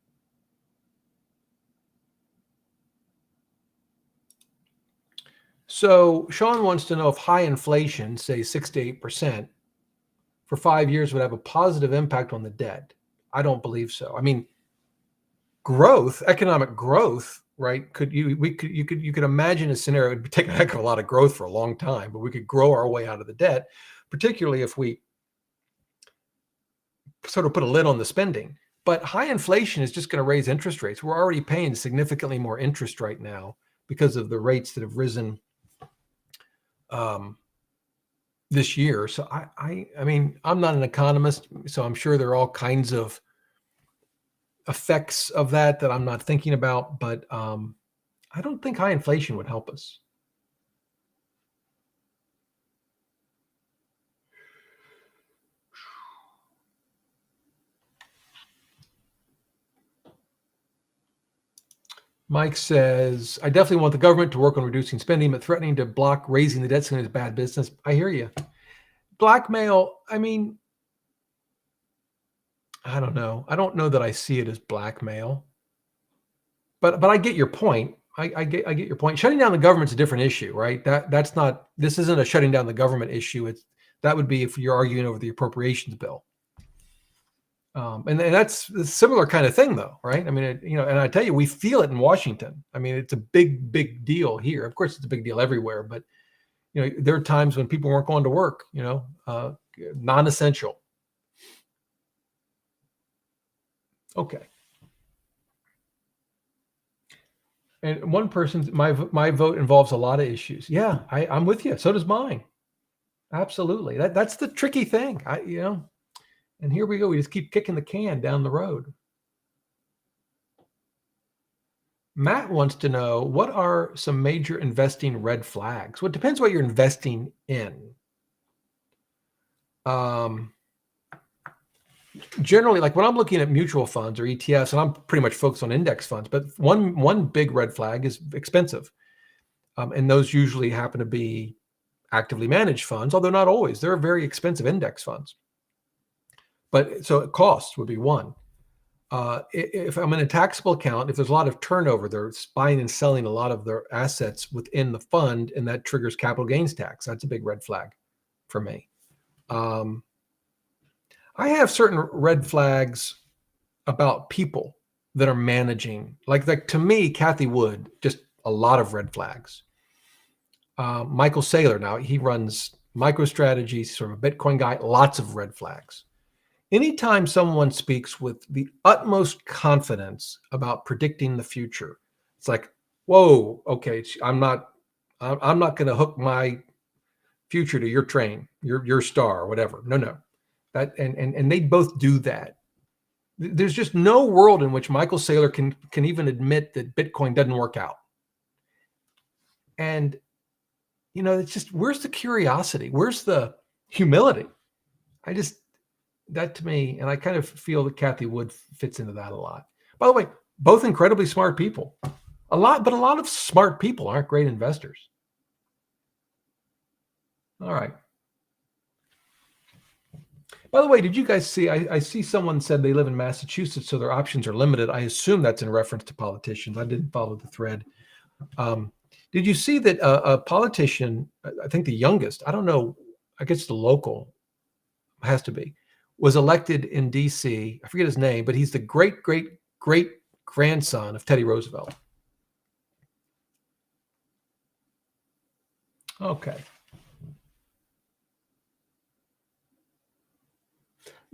so Sean wants to know if high inflation, say 6 to 8% for 5 years, would have a positive impact on the debt. I don't believe so. I mean, economic growth, right? You could imagine a scenario. It would take a heck of a lot of growth for a long time, but we could grow our way out of the debt, particularly if we sort of put a lid on the spending. But high inflation is just going to raise interest rates. We're already paying significantly more interest right now because of the rates that have risen this year. So I mean, I'm not an economist, so I'm sure there are all kinds of effects of that I'm not thinking about, but I don't think high inflation would help us. Mike says, I definitely want the government to work on reducing spending, but threatening to block raising the debt ceiling is bad business. I hear you. Blackmail, I mean, I don't know. I don't know that I see it as blackmail, but I get your point. I get your point. Shutting down the government's a different issue, right? This isn't a shutting down the government issue. That would be if you're arguing over the appropriations bill. And that's a similar kind of thing, though, right? I mean, and I tell you, we feel it in Washington. I mean, it's a big, big deal here. Of course, it's a big deal everywhere, but there are times when people weren't going to work, non-essential. Okay. And one person's my vote involves a lot of issues. Yeah, I'm with you. So does mine. Absolutely. That's the tricky thing. And here we go. We just keep kicking the can down the road. Matt wants to know, what are some major investing red flags? Well, it depends what you're investing in. Generally, like when I'm looking at mutual funds or ETFs, and I'm pretty much focused on index funds, but one big red flag is expensive. And those usually happen to be actively managed funds, although not always. There are very expensive index funds. But so cost would be one. If I'm in a taxable account, if there's a lot of turnover, they're buying and selling a lot of their assets within the fund, and that triggers capital gains tax. That's a big red flag for me. I have certain red flags about people that are managing. Like to me, Cathie Wood, just a lot of red flags. Michael Saylor, now he runs MicroStrategy, sort of a Bitcoin guy, lots of red flags. Anytime someone speaks with the utmost confidence about predicting the future, it's like, whoa, okay, I'm not going to hook my future to your train, your star, or whatever. No. That and they both do that. There's just no world in which Michael Saylor can even admit that Bitcoin doesn't work out. And it's just, where's the curiosity? Where's the humility? That to me, and I kind of feel that Cathie Wood fits into that a lot. By the way, both incredibly smart people. A lot of smart people aren't great investors. All right. By the way, did you guys see? I see someone said they live in Massachusetts, so their options are limited. I assume that's in reference to politicians. I didn't follow the thread. Um, did you see that a politician, I think the youngest, I don't know, I guess the local has to be, was elected in D.C. I forget his name, but he's the great grandson of Teddy Roosevelt. Okay.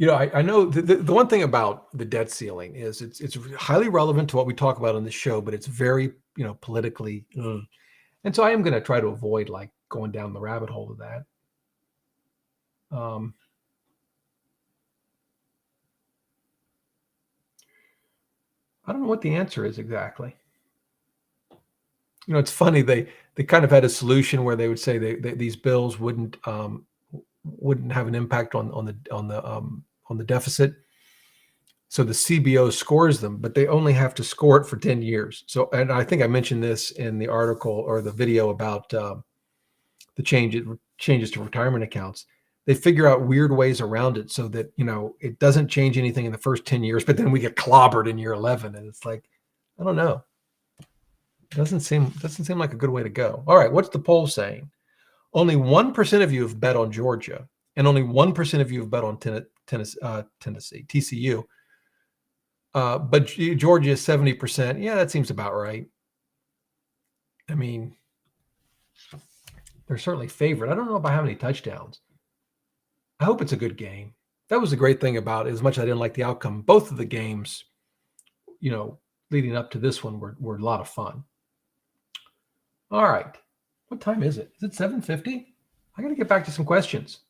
I know the one thing about the debt ceiling is it's highly relevant to what we talk about on the show, but it's very, politically. And so I am going to try to avoid like going down the rabbit hole of that. Um, I don't know what the answer is exactly. It's funny, they kind of had a solution where they would say these bills wouldn't have an impact on the deficit. So the CBO scores them, but they only have to score it for 10 years. So, and I think I mentioned this in the article or the video about the changes to retirement accounts. They figure out weird ways around it so that, it doesn't change anything in the first 10 years, but then we get clobbered in year 11. And it's like, I don't know. Doesn't seem like a good way to go. All right, what's the poll saying? Only 1% of you have bet on Georgia, and only 1% of you have bet on Tennessee, TCU. But Georgia is 70%. Yeah, that seems about right. I mean, they're certainly favored. I don't know about how many touchdowns. I hope it's a good game. That was the great thing about it. As much as I didn't like the outcome, both of the games, leading up to this one were a lot of fun. All right. What time is it? Is it 7:50? I got to get back to some questions.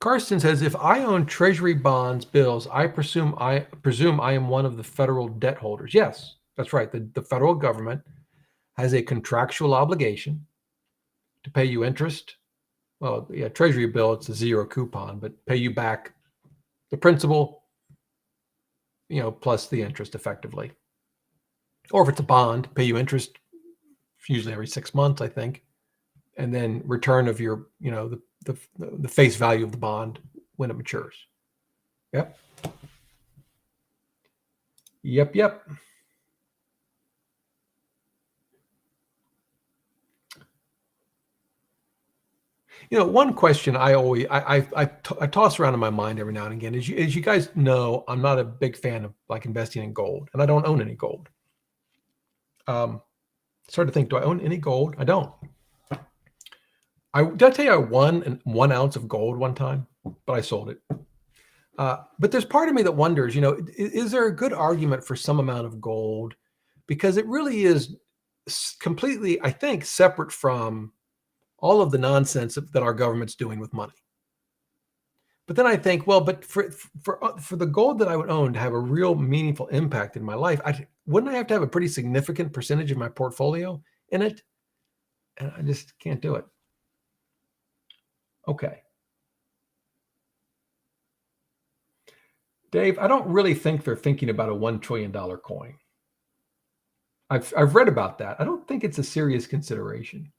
Karsten says, if I own treasury bonds, bills, I presume I am one of the federal debt holders. Yes, that's right. The federal government has a contractual obligation to pay you interest. Well, yeah, treasury bill, it's a zero coupon, but pay you back the principal, plus the interest effectively. Or if it's a bond, pay you interest usually every 6 months, I think. And then return of your, the face value of the bond when it matures. Yep. One question I toss around in my mind every now and again is, as you guys know, I'm not a big fan of like investing in gold, and I don't own any gold. Started to think, do I own any gold? I don't. Did I tell you I won 1 ounce of gold one time, but I sold it. But there's part of me that wonders, is there a good argument for some amount of gold? Because it really is completely, I think, separate from all of the nonsense that our government's doing with money. But then I think, well, but for the gold that I would own to have a real meaningful impact in my life, wouldn't I have to have a pretty significant percentage of my portfolio in it? And I just can't do it. Okay. Dave, I don't really think they're thinking about a $1 trillion coin. I've read about that. I don't think it's a serious consideration.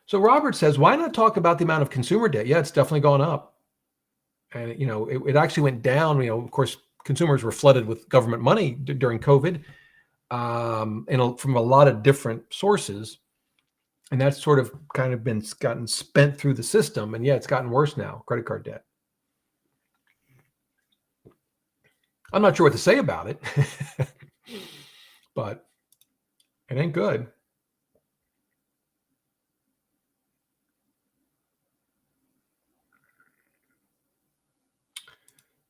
So Robert says, why not talk about the amount of consumer debt? Yeah, it's definitely gone up. And, it actually went down. Of course, consumers were flooded with government money during COVID, from a lot of different sources. And that's sort of kind of gotten spent through the system. And yeah, it's gotten worse now, credit card debt. I'm not sure what to say about it, but it ain't good.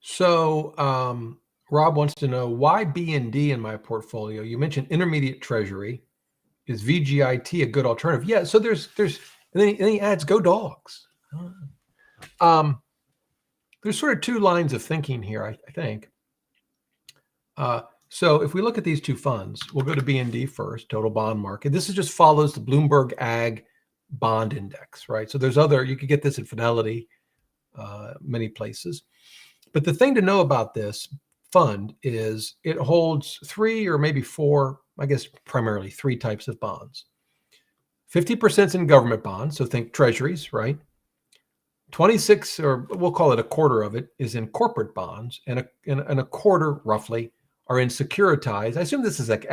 So Rob wants to know, why B&D in my portfolio? You mentioned intermediate treasury. Is VGIT a good alternative? Yeah. So there's and then he adds, go dogs. There's sort of two lines of thinking here, I think. So if we look at these two funds, we'll go to BND first, total bond market. This is just follows the Bloomberg Ag Bond Index, right? So there's other, you could get this at Fidelity, many places. But the thing to know about this fund is it holds 3 or maybe 4, I guess primarily 3 types of bonds. 50% in government bonds, so think treasuries, right? 26, or we'll call it a quarter of it, is in corporate bonds, and a quarter roughly are in securitized. I assume this is like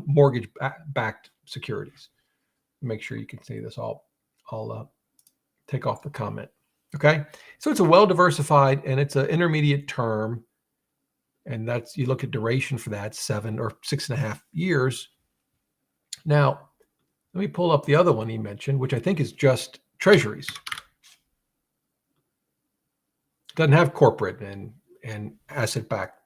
mortgage-backed securities. Make sure you can see this. I'll take off the comment. Okay, so it's a well-diversified, and it's an intermediate term, and that's, you look at duration for that, 7 or 6.5 years. Now, let me pull up the other one he mentioned, which I think is just treasuries. Doesn't have corporate and asset-backed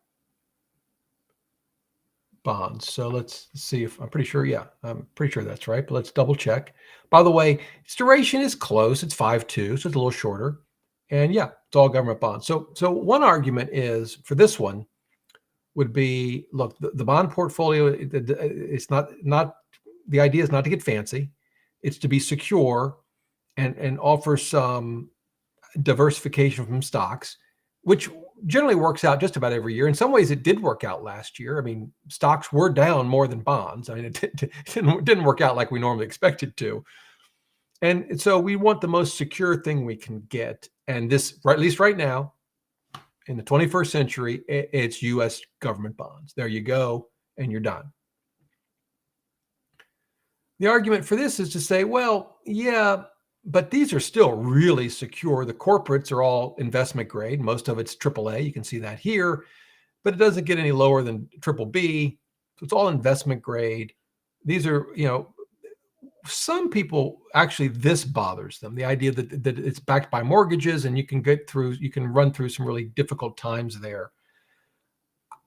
bonds. So let's see if I'm pretty sure. Yeah, I'm pretty sure that's right. But let's double check. By the way, its duration is close. It's 5.2, so it's a little shorter. And yeah, it's all government bonds. So one argument is for this one would be, look, the bond portfolio. It's not the idea is not to get fancy. It's to be secure and offer some diversification from stocks, which generally works out just about every year. In some ways, it did work out last year. I mean, stocks were down more than bonds. I mean, it didn't work out like we normally expected to. And so we want the most secure thing we can get. And this, at least right now, in the 21st century, it's U.S. government bonds. There you go, and you're done. The argument for this is to say, well, yeah, but these are still really secure. The corporates are all investment grade. Most of it's AAA. You can see that here, but it doesn't get any lower than BBB. So it's all investment grade. These are, some people actually, this bothers them. The idea that it's backed by mortgages and you can run through some really difficult times there.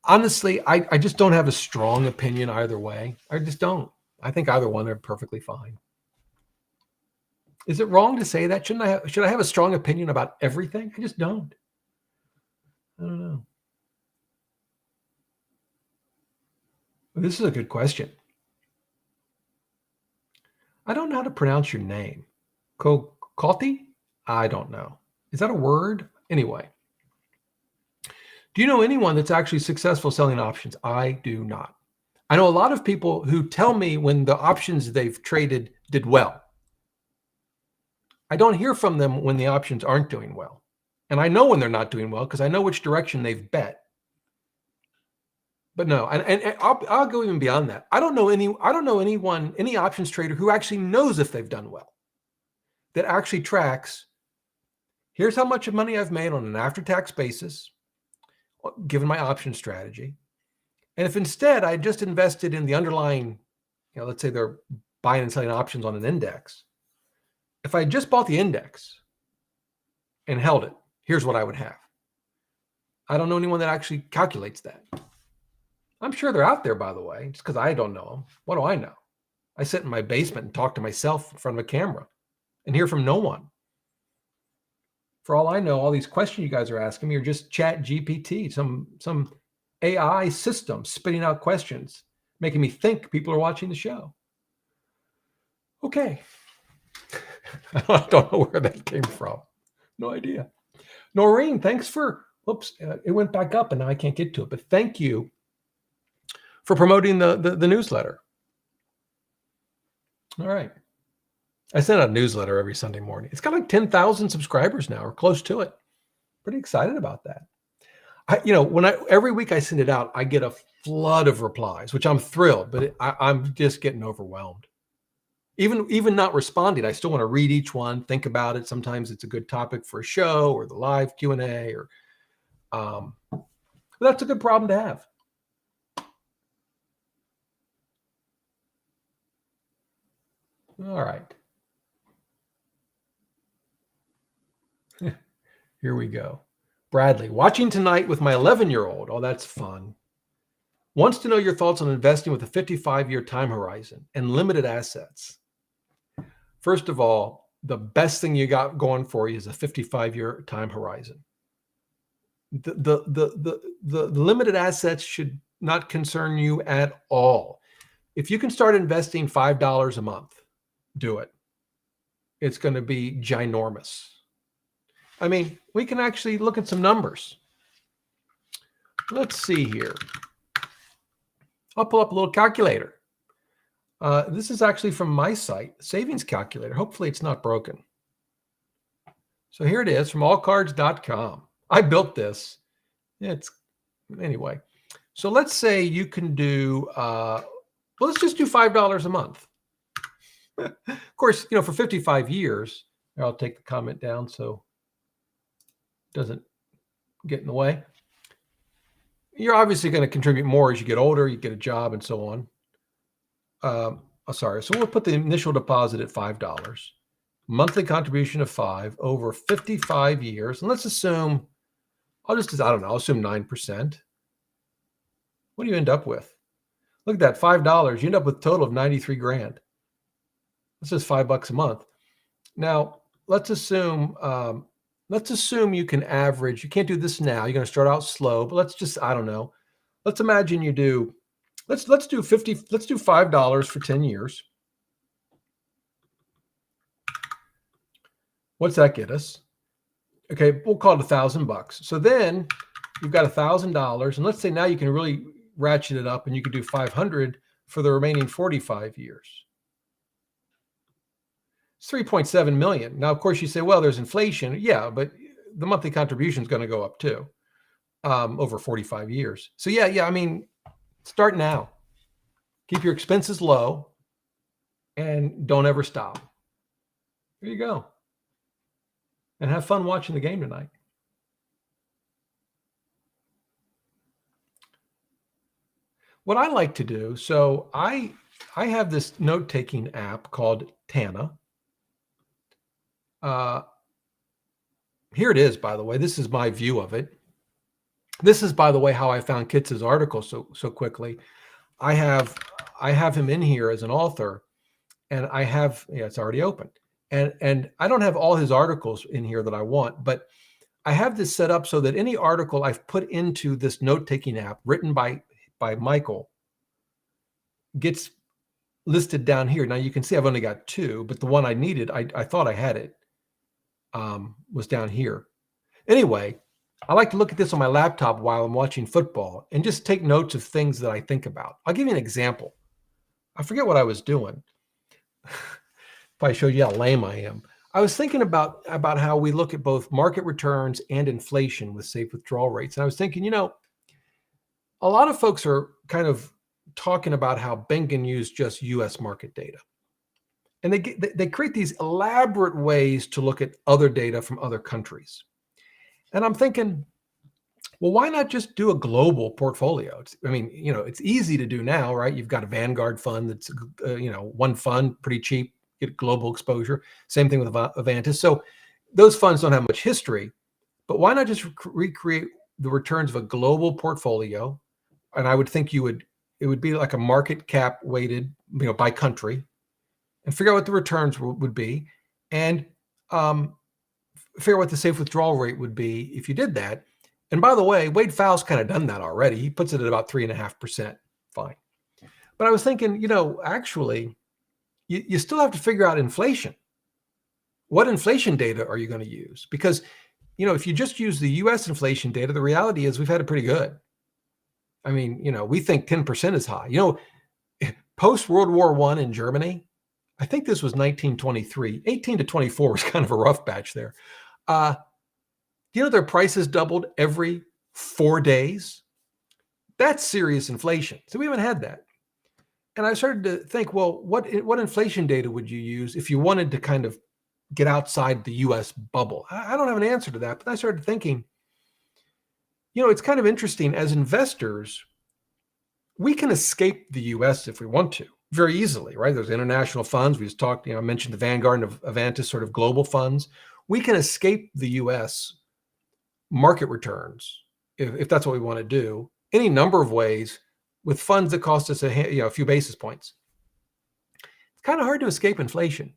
Honestly, I just don't have a strong opinion either way. I just don't. I think either one are perfectly fine. Is it wrong to say that? Should I have a strong opinion about everything? I just don't. I don't know. This is a good question. I don't know how to pronounce your name. Kokoti? I don't know. Is that a word? Anyway. Do you know anyone that's actually successful selling options? I do not. I know a lot of people who tell me when the options they've traded did well. I don't hear from them when the options aren't doing well. And I know when they're not doing well because I know which direction they've bet. But no, and I'll go even beyond that. I don't know any options trader who actually knows if they've done well. That actually tracks, here's how much money I've made on an after-tax basis, given my option strategy. And if instead I just invested in the underlying, let's say they're buying and selling options on an index. If I just bought the index and held it, here's what I would have. I don't know anyone that actually calculates that. I'm sure they're out there, by the way, just because I don't know them. What do I know? I sit in my basement and talk to myself in front of a camera and hear from no one. For all I know, all these questions you guys are asking me are just Chat GPT, some AI system spitting out questions, making me think people are watching the show. Okay. I don't know where that came from. No idea. Noreen, thanks for, it went back up and now I can't get to it, but thank you for promoting the newsletter. All right. I send out a newsletter every Sunday morning. It's got like 10,000 subscribers now or close to it. Pretty excited about that. Every week I send it out, I get a flood of replies, which I'm thrilled, but I'm just getting overwhelmed. Even not responding, I still want to read each one, think about it. Sometimes it's a good topic for a show or the live Q&A, or that's a good problem to have. All right. Here we go. Bradley, watching tonight with my 11-year-old. Oh, that's fun. Wants to know your thoughts on investing with a 55-year time horizon and limited assets. First of all, the best thing you got going for you is a 55-year time horizon. The limited assets should not concern you at all. If you can start investing $5 a month, do it. It's going to be ginormous. I mean, we can actually look at some numbers. Let's see here. I'll pull up a little calculator. This is actually from my site, savings calculator. Hopefully it's not broken. So here it is from allcards.com. I built this. Anyway. So let's say you can do, well, let's just do $5 a month. Of course, for 55 years, I'll take the comment down so it doesn't get in the way. You're obviously going to contribute more as you get older, you get a job and so on. So we'll put the initial deposit at $5, monthly contribution of $5 over 55 years. And let's assume, I'll assume 9%. What do you end up with? Look at that, $5. You end up with a total of 93 grand. This is $5 a month. Now, let's assume you can average, you can't do this now. You're going to start out slow, but let's just, let's imagine you do, let's do $5 for 10 years. What's that get us? Okay, we'll call it $1,000. So then you've got $1,000, and let's say now you can really ratchet it up and you could do 500 for the remaining 45 years. It's 3.7 million. Now, of course, you say, well, there's inflation. Yeah, but the monthly contribution is going to go up too over 45 years. So yeah, I mean, start now. Keep your expenses low and don't ever stop. There you go. And have fun watching the game tonight. What I like to do, so I have this note-taking app called Tana. Here it is, by the way. This is my view of it. This is, by the way, how I found Kitz's article so quickly. I have him in here as an author, and I have, it's already open. And I don't have all his articles in here that I want, but I have this set up so that any article I've put into this note-taking app written by Michael gets listed down here. Now you can see I've only got 2, but the one I needed, I thought I had it, was down here. Anyway, I like to look at this on my laptop while I'm watching football and just take notes of things that I think about. I'll give you an example. I forget what I was doing. If I showed you how lame I am. I was thinking about how we look at both market returns and inflation with safe withdrawal rates. And I was thinking, a lot of folks are kind of talking about how Bank can use just U.S. market data. And they create these elaborate ways to look at other data from other countries. And I'm thinking, well, why not just do a global portfolio? It's easy to do now, right? You've got a Vanguard fund that's, one fund, pretty cheap, get global exposure. Same thing with Avantis. So those funds don't have much history, but why not just recreate the returns of a global portfolio? And I would think it would be like a market cap weighted, by country, and figure out what the returns would be, and figure out what the safe withdrawal rate would be if you did that. And by the way, Wade Pfau's kind of done that already. He puts it at about 3.5%. Fine. But I was thinking, actually, you still have to figure out inflation. What inflation data are you going to use? Because, if you just use the U.S. inflation data, the reality is we've had it pretty good. I mean, we think 10% is high. Post World War I in Germany, I think this was 1923. 18 to 24 was kind of a rough batch there. Their prices doubled every 4 days. That's serious inflation. So we haven't had that. And I started to think, well, what inflation data would you use if you wanted to kind of get outside the U.S. bubble? I don't have an answer to that, but I started thinking, it's kind of interesting. As investors, we can escape the U.S. if we want to very easily, right? There's international funds. We just talked, I mentioned the Vanguard and Avantis sort of global funds. We can escape the U.S. market returns if that's what we want to do, any number of ways, with funds that cost us a few basis points. It's kind of hard to escape inflation.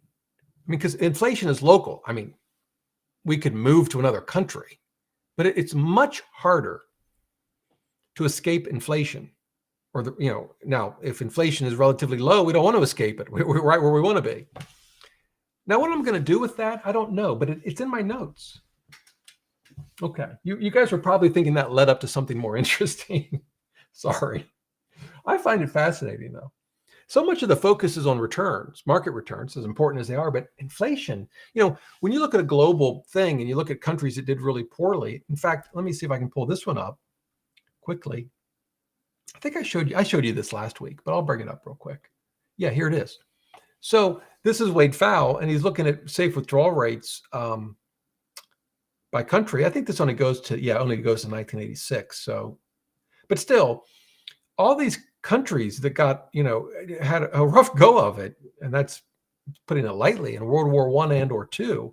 Because inflation is local. We could move to another country, but it's much harder to escape inflation or now if inflation is relatively low, we don't want to escape it. We're right where we want to be. Now, what I'm going to do with that, I don't know, but it's in my notes. Okay. You guys were probably thinking that led up to something more interesting. Sorry. I find it fascinating, though. So much of the focus is on returns, market returns, as important as they are, but inflation, when you look at a global thing and you look at countries that did really poorly, in fact, let me see if I can pull this one up quickly. I think I showed you this last week, but I'll bring it up real quick. Yeah, here it is. So this is Wade Pfau, and he's looking at safe withdrawal rates by country. I think this only goes to 1986. So, but still, all these countries that got, had a rough go of it, and that's putting it lightly, in World War I and or II,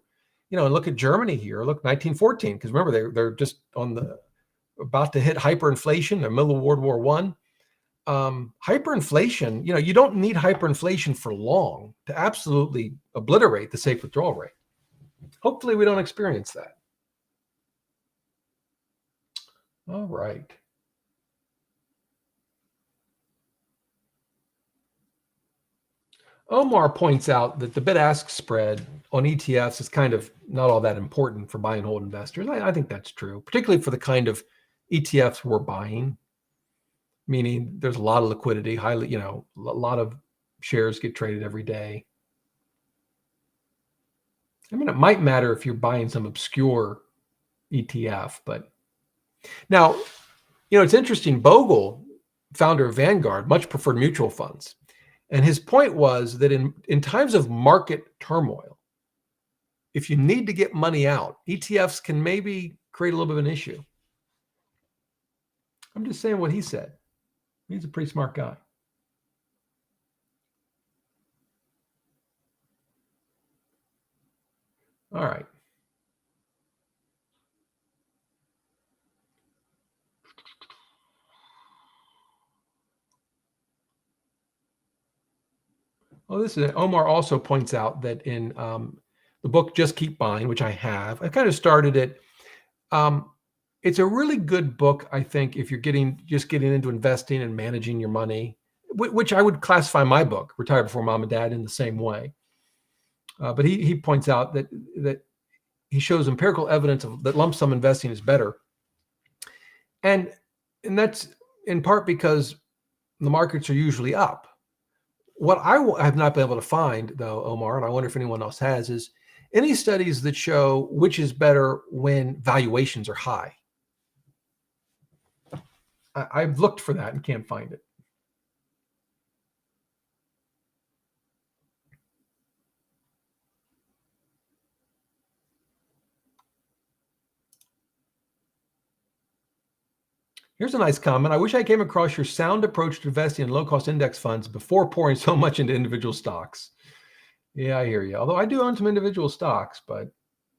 and look at Germany here, look, 1914, because remember, they're just about to hit hyperinflation in the middle of World War I. Hyperinflation, you don't need hyperinflation for long to absolutely obliterate the safe withdrawal rate. Hopefully we don't experience that. All right. Omar points out that the bid-ask spread on ETFs is kind of not all that important for buy and hold investors. I think that's true, particularly for the kind of ETFs we're buying, meaning there's a lot of liquidity, a lot of shares get traded every day. I mean, it might matter if you're buying some obscure ETF, but now, it's interesting. Bogle, founder of Vanguard, much preferred mutual funds. And his point was that in times of market turmoil, if you need to get money out, ETFs can maybe create a little bit of an issue. I'm just saying what he said. He's a pretty smart guy. All right. Well, this is Omar also points out that in the book Just Keep Buying, which I have, I kind of started it. It's a really good book, I think, if you're just getting into investing and managing your money, which I would classify my book, Retire Before Mom and Dad, in the same way. But he points out that he shows empirical evidence that lump sum investing is better, and that's in part because the markets are usually up. What I have not been able to find, though, Omar, and I wonder if anyone else has, is any studies that show which is better when valuations are high. I've looked for that and can't find it. Here's a nice comment. I wish I came across your sound approach to investing in low-cost index funds before pouring so much into individual stocks. Yeah, I hear you. Although I do own some individual stocks, but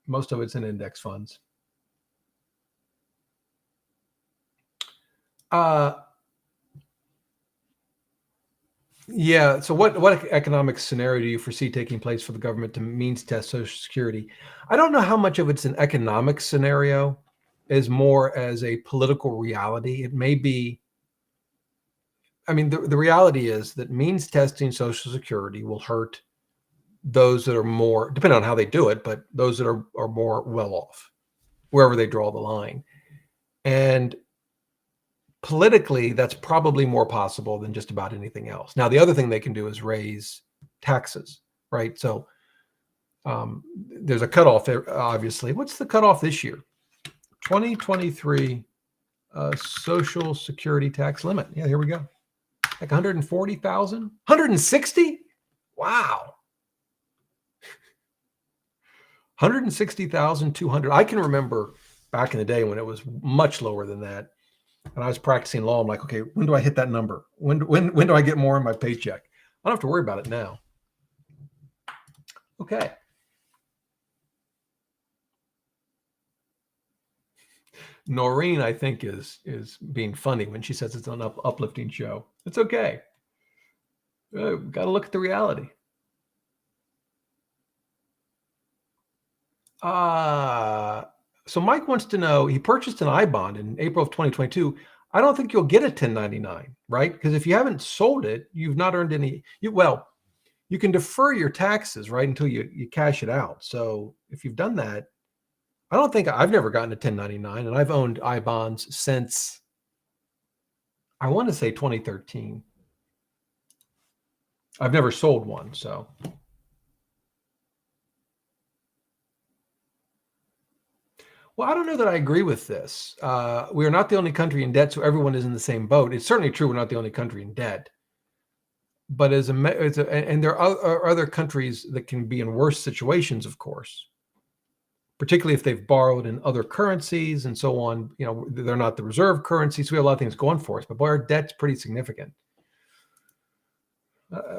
most of it's in index funds. Yeah. So what economic scenario do you foresee taking place for the government to means test Social Security? I don't know how much of it's an economic scenario as more as a political reality. It may be, I mean, the reality is that means testing Social Security will hurt those that are more, depending on how they do it, but those that are more well off, wherever they draw the line. And politically, that's probably more possible than just about anything else. Now, the other thing they can do is raise taxes, right? So there's a cutoff there, obviously. What's the cutoff this year? 2023 Social Security tax limit. Yeah, here we go. Like 140,000? 160? Wow. 160,200. I can remember back in the day when it was much lower than that. And I was practicing law. I'm like, okay, when do I hit that number? When do I get more in my paycheck? I don't have to worry about it now. Okay. Noreen, I think, is being funny when she says it's an uplifting show. It's okay. Got to look at the reality. So Mike wants to know, he purchased an I bond in April of 2022. I don't think you'll get a 1099, right? Because if you haven't sold it, you've not earned any. Well, you can defer your taxes, right, until you cash it out. So if you've done that, I don't think I've never gotten a 1099, and I've owned I bonds since, I want to say, 2013. I've never sold one, so. Well, I don't know that I agree with this. We are not the only country in debt, so everyone is in the same boat. It's certainly true we're not the only country in debt. But and there are other countries that can be in worse situations, of course, particularly if they've borrowed in other currencies and so on. You know, they're not the reserve currency, so we have a lot of things going for us. But boy, our debt's pretty significant.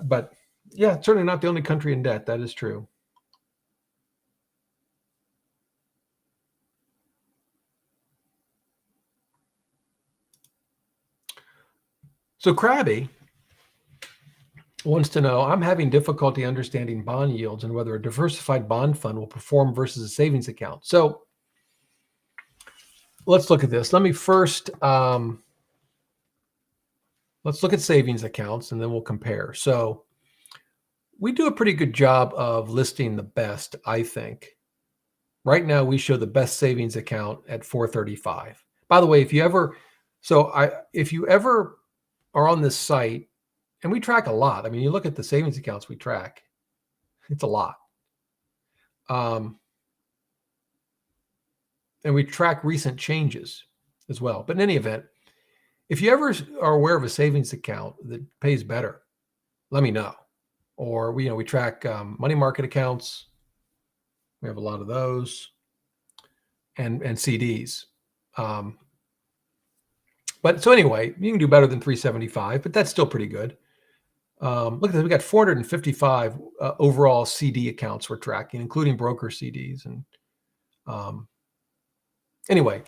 But yeah, certainly not the only country in debt. That is true. So Krabby wants to know, I'm having difficulty understanding bond yields and whether a diversified bond fund will perform versus a savings account. So let's look at this. Let me first, let's look at savings accounts and then we'll compare. So we do a pretty good job of listing the best, I think. Right now, we show the best savings account at 435. By the way, if you ever are on this site, and we track a lot. I mean, you look at the savings accounts we track, it's a lot. And we track recent changes as well. But in any event, if you ever are aware of a savings account that pays better, let me know. Or we track money market accounts. We have a lot of those, and CDs. But so anyway, you can do better than 375, but that's still pretty good. Look at this. We got 455 overall CD accounts we're tracking, including broker CDs. And anyway,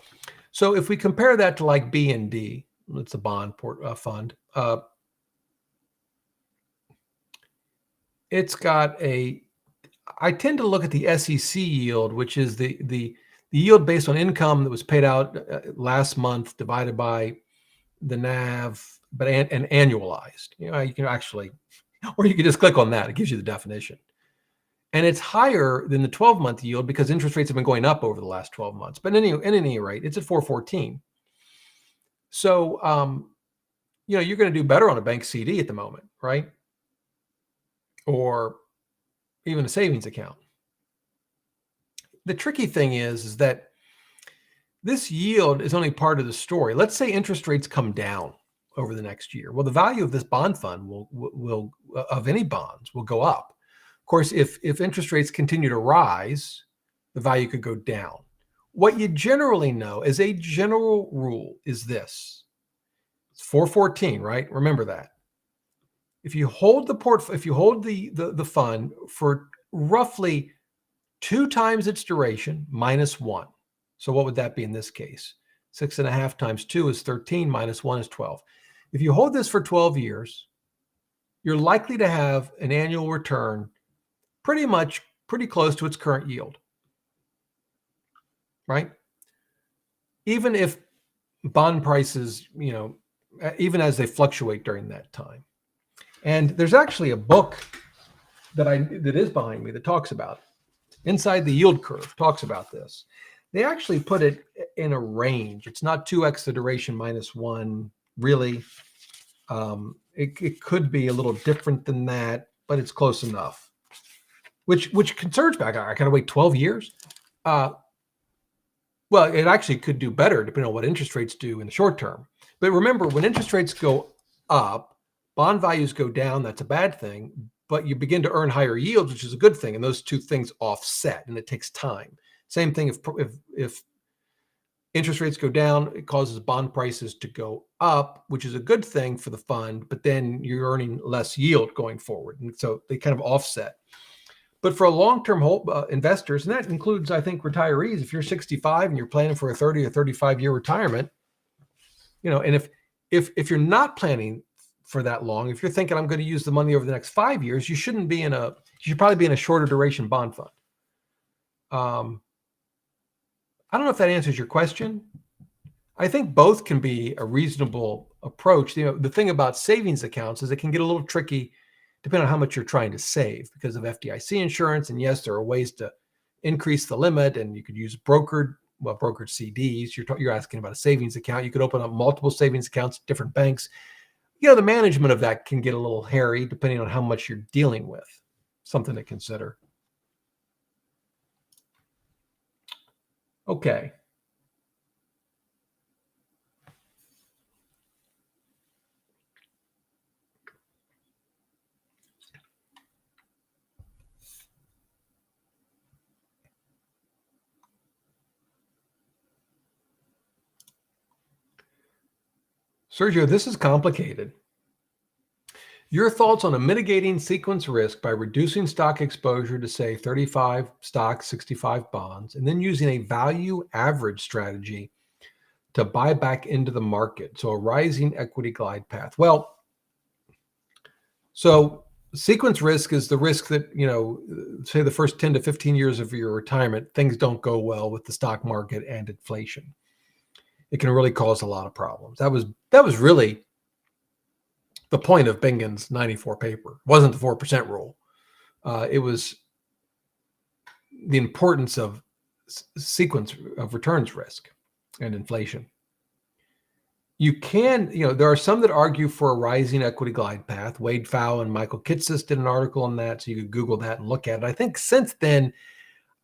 so if we compare that to like BND, it's a bond fund. It's got I tend to look at the SEC yield, which is the yield based on income that was paid out last month divided by the NAV, but and annualized. You can actually, or you can just click on that. It gives you the definition. And it's higher than the 12-month yield because interest rates have been going up over the last 12 months. But at any rate, it's at 414. So, you're going to do better on a bank CD at the moment, right? Or even a savings account. The tricky thing is that this yield is only part of the story. Let's say interest rates come down over the next year. Well, the value of this bond fund will of any bonds will go up. Of course, if interest rates continue to rise, the value could go down. What you generally know as a general rule is this. It's 414, right? Remember that. If you hold the fund for roughly 2 times its duration minus 1. So what would that be in this case? 6.5 times 2 is 13, minus 1 is 12. If you hold this for 12 years, you're likely to have an annual return pretty close to its current yield, right? Even if bond prices, even as they fluctuate during that time. And there's actually a book that is behind me that talks about it. Inside the Yield Curve talks about this. They actually put it in a range. It's not 2x the duration minus 1, really. It could be a little different than that, but it's close enough. Which concerns me. I got to wait 12 years. Well, it actually could do better depending on what interest rates do in the short term. But remember, when interest rates go up, bond values go down. That's a bad thing. But you begin to earn higher yields, which is a good thing. And those two things offset, and it takes time. Same thing if interest rates go down, it causes bond prices to go up, which is a good thing for the fund, but then you're earning less yield going forward. And so they kind of offset. But for a long-term investors, and that includes, I think, retirees, if you're 65 and you're planning for a 30 or 35-year retirement, and if you're not planning for that long, if you're thinking I'm going to use the money over the next 5 years, you should probably be in a shorter duration bond fund. I don't know if that answers your question. I think both can be a reasonable approach. The thing about savings accounts is it can get a little tricky depending on how much you're trying to save because of FDIC insurance. And yes, there are ways to increase the limit, and you could use brokered CDs. You're asking about a savings account. You could open up multiple savings accounts at different banks. The management of that can get a little hairy depending on how much you're dealing with. Something to consider. Okay. Sergio, this is complicated. Your thoughts on a mitigating sequence risk by reducing stock exposure to, say, 35 stocks, 65 bonds, and then using a value average strategy to buy back into the market. So a rising equity glide path. Well, so sequence risk is the risk that, say the first 10 to 15 years of your retirement, things don't go well with the stock market and inflation. It can really cause a lot of problems. That was really the point of Bingen's 94 paper. It wasn't the 4% rule. It was the importance of sequence of returns risk and inflation. You can, there are some that argue for a rising equity glide path. Wade Pfau and Michael Kitces did an article on that, so you could Google that and look at it. I think since then,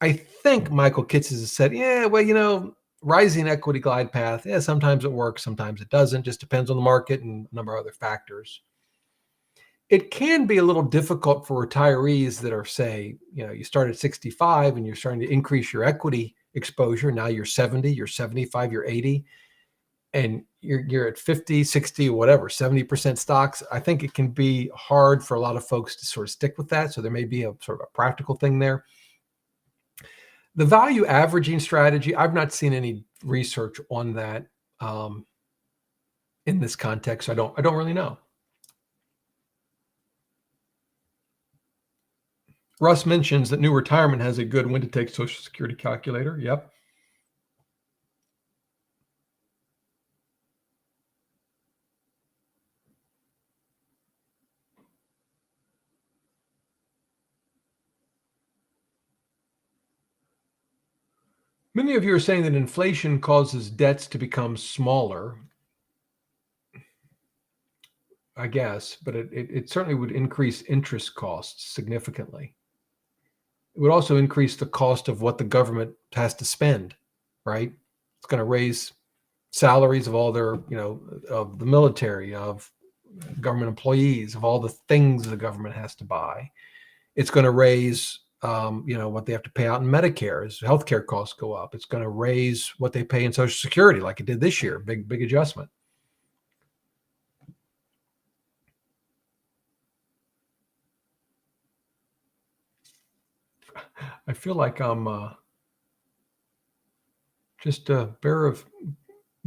Michael Kitces has said, yeah, well, rising equity glide path, yeah, sometimes it works, sometimes it doesn't. Just depends on the market and a number of other factors. It can be a little difficult for retirees that are, say, you start at 65 and you're starting to increase your equity exposure. Now you're 70, you're 75, you're 80, and you're at 50, 60, whatever, 70% stocks. I think it can be hard for a lot of folks to sort of stick with that. So there may be a sort of a practical thing there. The value averaging strategy, I've not seen any research on that in this context. I don't really know. Russ mentions that New Retirement has a good when to take Social Security calculator. Yep. Many of you are saying that inflation causes debts to become smaller, I guess, but it certainly would increase interest costs significantly. It would also increase the cost of what the government has to spend, right? It's going to raise salaries of all their, of the military, of government employees, of all the things the government has to buy. It's going to raise, what they have to pay out in Medicare as healthcare costs go up. It's going to raise what they pay in Social Security, like it did this year. Big adjustment. I feel like I'm just a bearer of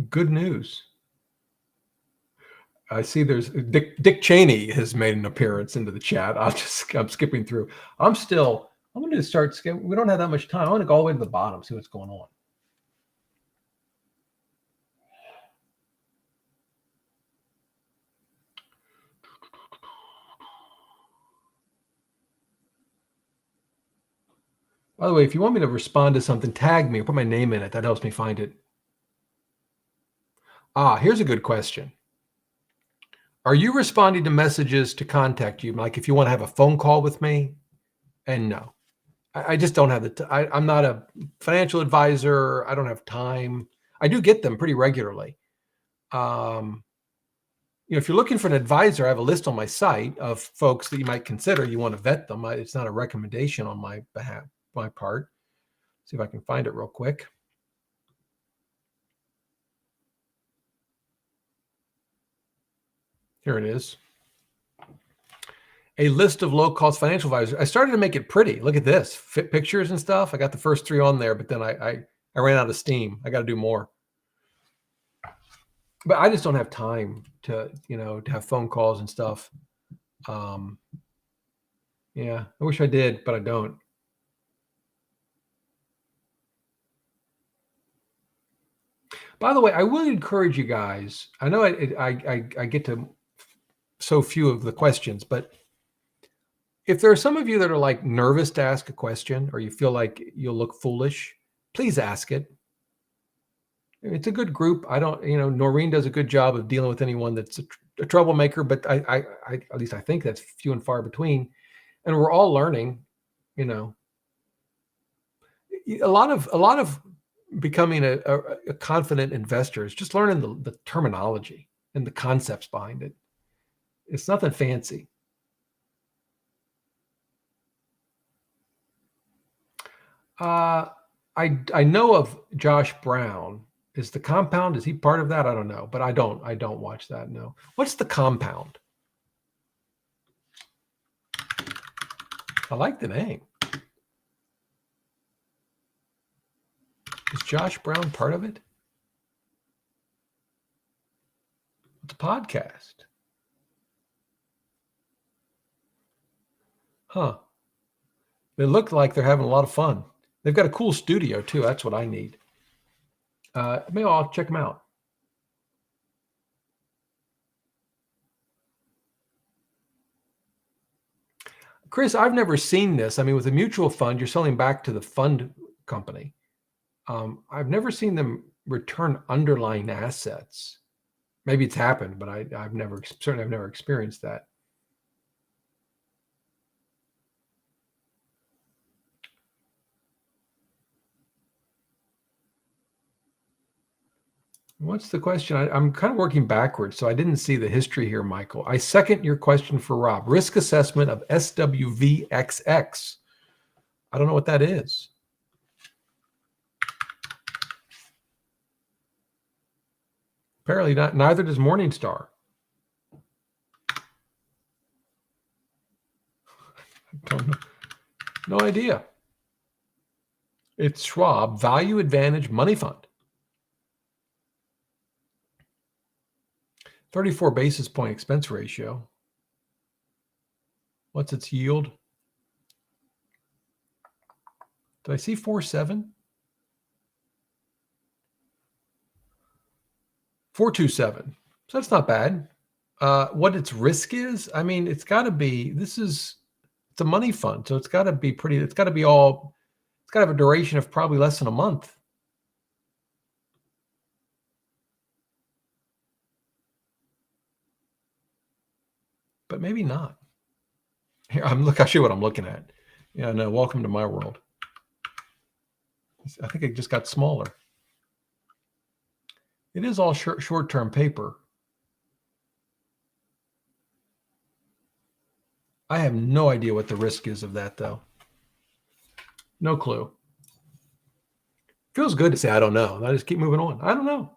good news. I see there's Dick Cheney has made an appearance into the chat. I'm skipping through. I'm going to start skipping. We don't have that much time. I want to go all the way to the bottom, see what's going on. By the way, if you want me to respond to something, tag me or put my name in it. That helps me find it. Here's a good question. Are you responding to messages to contact you? Like if you want to have a phone call with me? And no, I just don't have I'm not a financial advisor. I don't have time. I do get them pretty regularly. If you're looking for an advisor, I have a list on my site of folks that you might consider. You want to vet them. It's not a recommendation on my behalf, my part. See if I can find it real quick. Here it is. A list of low-cost financial advisors. I started to make it pretty. Look at this. Fit pictures and stuff. I got the first 3 on there, but then I ran out of steam. I got to do more. But I just don't have time to, to have phone calls and stuff. Yeah, I wish I did, but I don't. By the way, I would encourage you guys. I know I get to so few of the questions, but if there are some of you that are like nervous to ask a question or you feel like you'll look foolish, please ask it. It's a good group. I don't, Noreen does a good job of dealing with anyone that's a troublemaker, but I at least I think that's few and far between. And we're all learning, you know, a lot of becoming a confident investor is just learning the terminology and the concepts behind it. It's nothing fancy. I know of Josh Brown. Is the compound? Is he part of that? I don't know, but I don't watch that. No. What's the compound? I like the name. Is Josh Brown part of it? It's a podcast. Huh. They look like they're having a lot of fun. They've got a cool studio too. That's what I need. Maybe I'll check them out. Chris, I've never seen this. I mean, with a mutual fund, you're selling back to the fund company. I've never seen them return underlying assets. Maybe it's happened, but I've never experienced that. What's the question? I'm kind of working backwards, so I didn't see the history here, Michael. I second your question for Rob. Risk assessment of SWVXX. I don't know what that is. Apparently not. Neither does Morningstar. Don't know. No idea. It's Schwab Value Advantage Money Fund. 34 basis point expense ratio. What's its yield? Did I see 4.7? 4.27. So that's not bad. What its risk is? I mean, it's got to be. It's a money fund, so it's got to be pretty. It's got to be all. It's got to have a duration of probably less than a month. But maybe not. Here, I'll show you what I'm looking at. Yeah, no, welcome to my world. I think it just got smaller. It is all short-term paper. I have no idea what the risk is of that, though. No clue. Feels good to say I don't know. I just keep moving on. I don't know.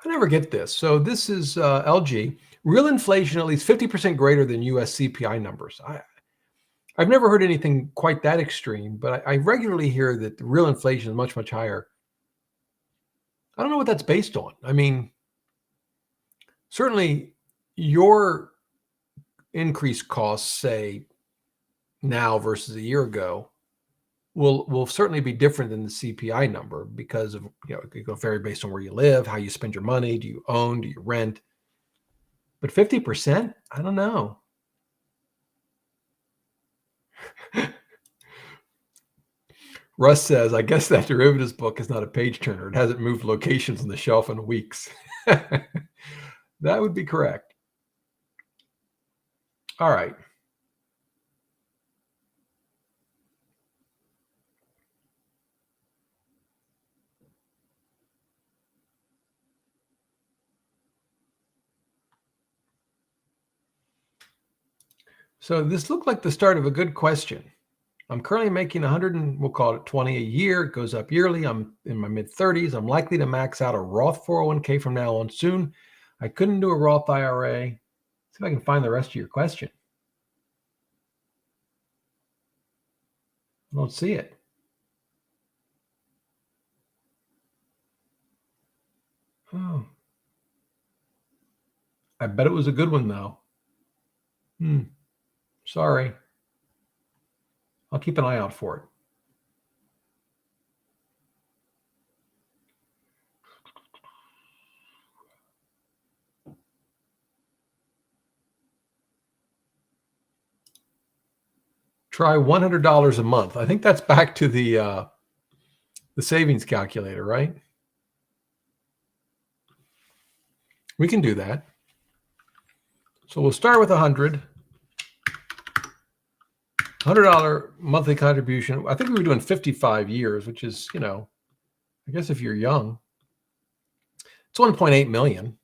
I never get this. So this is LG. Real inflation at least 50% greater than U.S. CPI numbers. I've never heard anything quite that extreme, but I regularly hear that the real inflation is much, much higher. I don't know what that's based on. I mean, certainly your increased costs, say now versus a year ago, will certainly be different than the CPI number because of, it can vary based on where you live, how you spend your money, do you own, do you rent? But 50%? I don't know. Russ says, I guess that derivatives book is not a page turner. It hasn't moved locations on the shelf in weeks. That would be correct. All right. So this looked like the start of a good question. I'm currently making 100 and we'll call it 20 a year. It goes up yearly. I'm in my mid 30s. I'm likely to max out a Roth 401k from now on soon. I couldn't do a Roth IRA. See if I can find the rest of your question. I don't see it. Oh. I bet it was a good one though. Sorry. I'll keep an eye out for it. Try $100 a month. I think that's back to the savings calculator, right? We can do that. So we'll start with $100 monthly contribution. I think we were doing 55 years, which is, I guess if you're young, it's 1.8 million.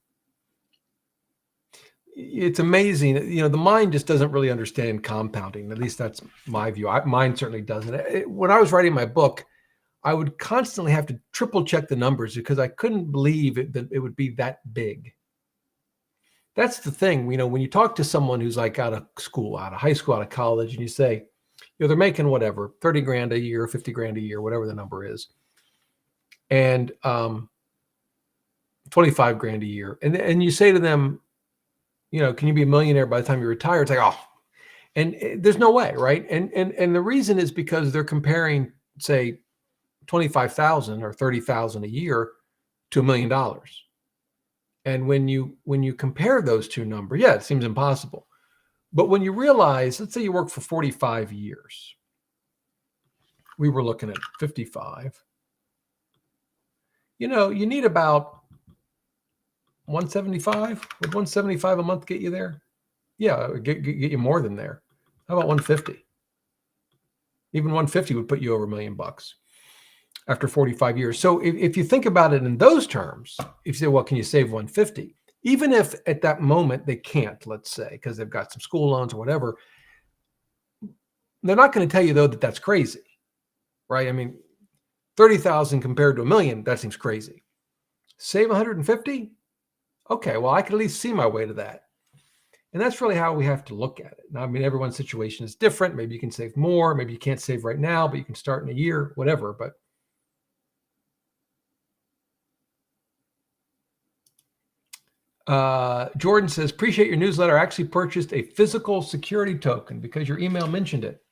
It's amazing. The mind just doesn't really understand compounding. At least that's my view. Mine certainly doesn't. When I was writing my book, I would constantly have to triple check the numbers because I couldn't believe that it would be that big. That's the thing. When you talk to someone who's like out of school, out of high school, out of college, and you say, they're making whatever, 30 grand a year, 50 grand a year, whatever the number is, and 25 grand a year. And you say to them, can you be a millionaire by the time you retire? It's like, oh, and there's no way, right? And the reason is because they're comparing, say, 25,000 or 30,000 a year to $1 million. And when you compare those two numbers, yeah, it seems impossible. But when you realize, let's say you work for 45 years, we were looking at 55. You need about 175. Would 175 a month get you there? Yeah, get you more than there. How about 150? Even 150 would put you over $1 million after 45 years. So if you think about it in those terms, if you say, well, can you save 150? Even if at that moment they can't, let's say, because they've got some school loans or whatever, they're not going to tell you, though, that that's crazy, right? I mean, 30,000 compared to $1 million, that seems crazy. Save 150? Okay, well, I can at least see my way to that. And that's really how we have to look at it. Now, I mean, everyone's situation is different. Maybe you can save more. Maybe you can't save right now, but you can start in a year, whatever. But Jordan says, appreciate your newsletter. I actually purchased a physical security token because your email mentioned it.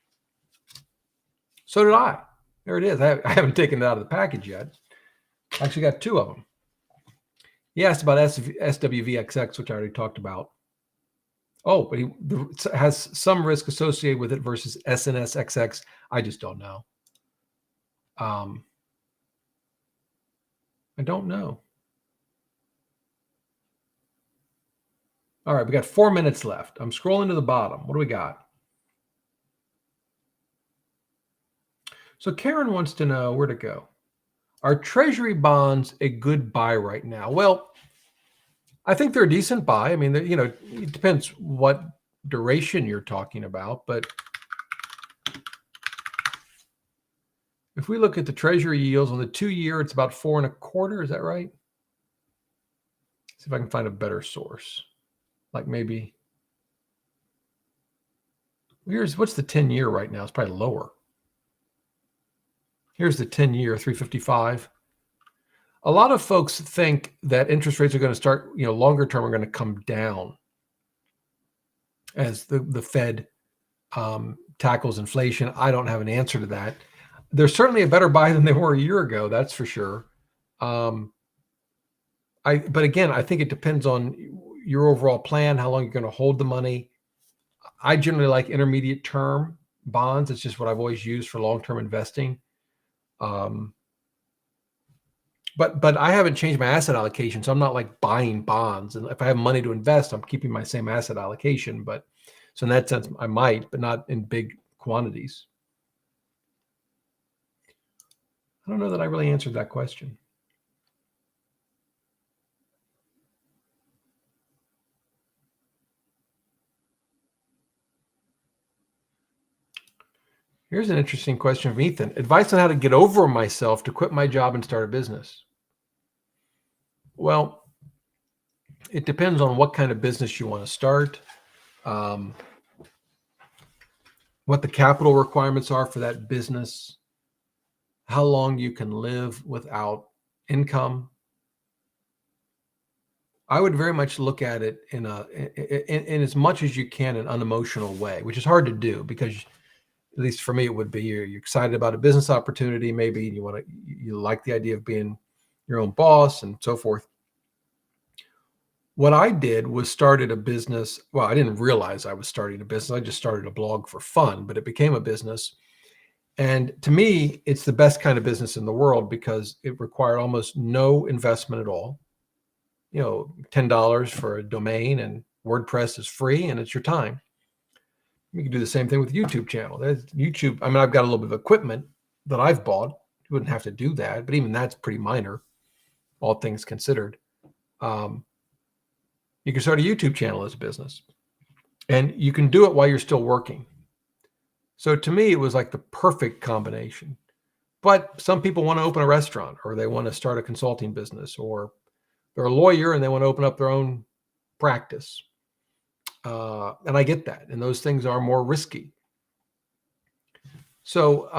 So did I. There it is. I haven't taken it out of the package yet. I actually got 2 of them. He asked about SWVXX, which I already talked about. Oh, but he has some risk associated with it versus SNSXX. I just don't know. I don't know. All right, we got 4 minutes left. I'm scrolling to the bottom. What do we got? So Karen wants to know where to go. Are treasury bonds a good buy right now? Well, I think they're a decent buy. I mean, it depends what duration you're talking about. But if we look at the treasury yields on the 2-year, it's about 4.25. Is that right? See if I can find a better source. Like maybe, what's the 10-year right now? It's probably lower. Here's the 10-year, 355. A lot of folks think that interest rates are going to start, longer term are going to come down as the Fed tackles inflation. I don't have an answer to that. They're certainly a better buy than they were a year ago. That's for sure. But again, I think it depends on your overall plan, how long you're going to hold the money. I generally like intermediate term bonds. It's just what I've always used for long-term investing. But I haven't changed my asset allocation, so I'm not like buying bonds. And if I have money to invest, I'm keeping my same asset allocation. But so in that sense, I might, but not in big quantities. I don't know that I really answered that question. Here's an interesting question from Ethan. Advice on how to get over myself to quit my job and start a business. Well, it depends on what kind of business you want to start, what the capital requirements are for that business, how long you can live without income. I would very much look at it in as much as you can an unemotional way, which is hard to do because At least for me, it would be. You're excited about a business opportunity, maybe you like the idea of being your own boss and so forth. What I did was started a business. Well, I didn't realize I was starting a business. I just started a blog for fun, but it became a business. And to me, it's the best kind of business in the world because it required almost no investment at all. $10 for a domain, and WordPress is free, and it's your time. You can do the same thing with YouTube channel. There's YouTube. I mean, I've got a little bit of equipment that I've bought. You wouldn't have to do that, but even that's pretty minor, all things considered. You can start a YouTube channel as a business, and you can do it while you're still working. So to me, it was like the perfect combination. But some people want to open a restaurant, or they want to start a consulting business, or they're a lawyer and they want to open up their own practice. And I get that. And those things are more risky. So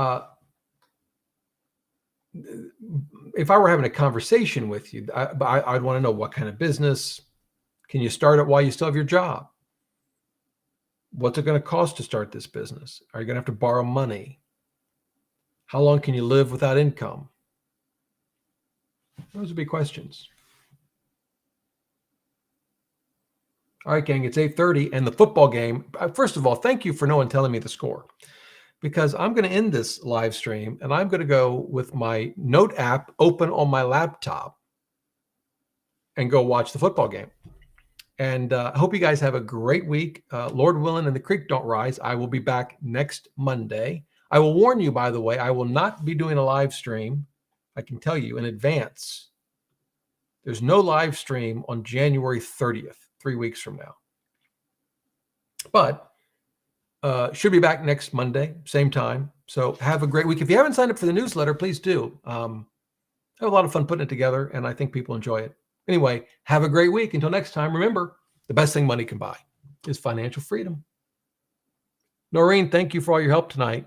if I were having a conversation with you, I'd want to know what kind of business. Can you start it while you still have your job? What's it going to cost to start this business? Are you going to have to borrow money? How long can you live without income? Those would be questions. All right, gang, it's 8:30 and the football game. First of all, thank you for no one telling me the score, because I'm going to end this live stream and I'm going to go with my note app open on my laptop and go watch the football game. And I hope you guys have a great week. Lord willing and the creek don't rise, I will be back next Monday. I will warn you, by the way, I will not be doing a live stream. I can tell you in advance. There's no live stream on January 30th, 3 weeks from now. But should be back next Monday, same time. So have a great week. If you haven't signed up for the newsletter, please do. I have a lot of fun putting it together, and I think people enjoy it. Anyway, have a great week. Until next time, remember, the best thing money can buy is financial freedom. Noreen, thank you for all your help tonight.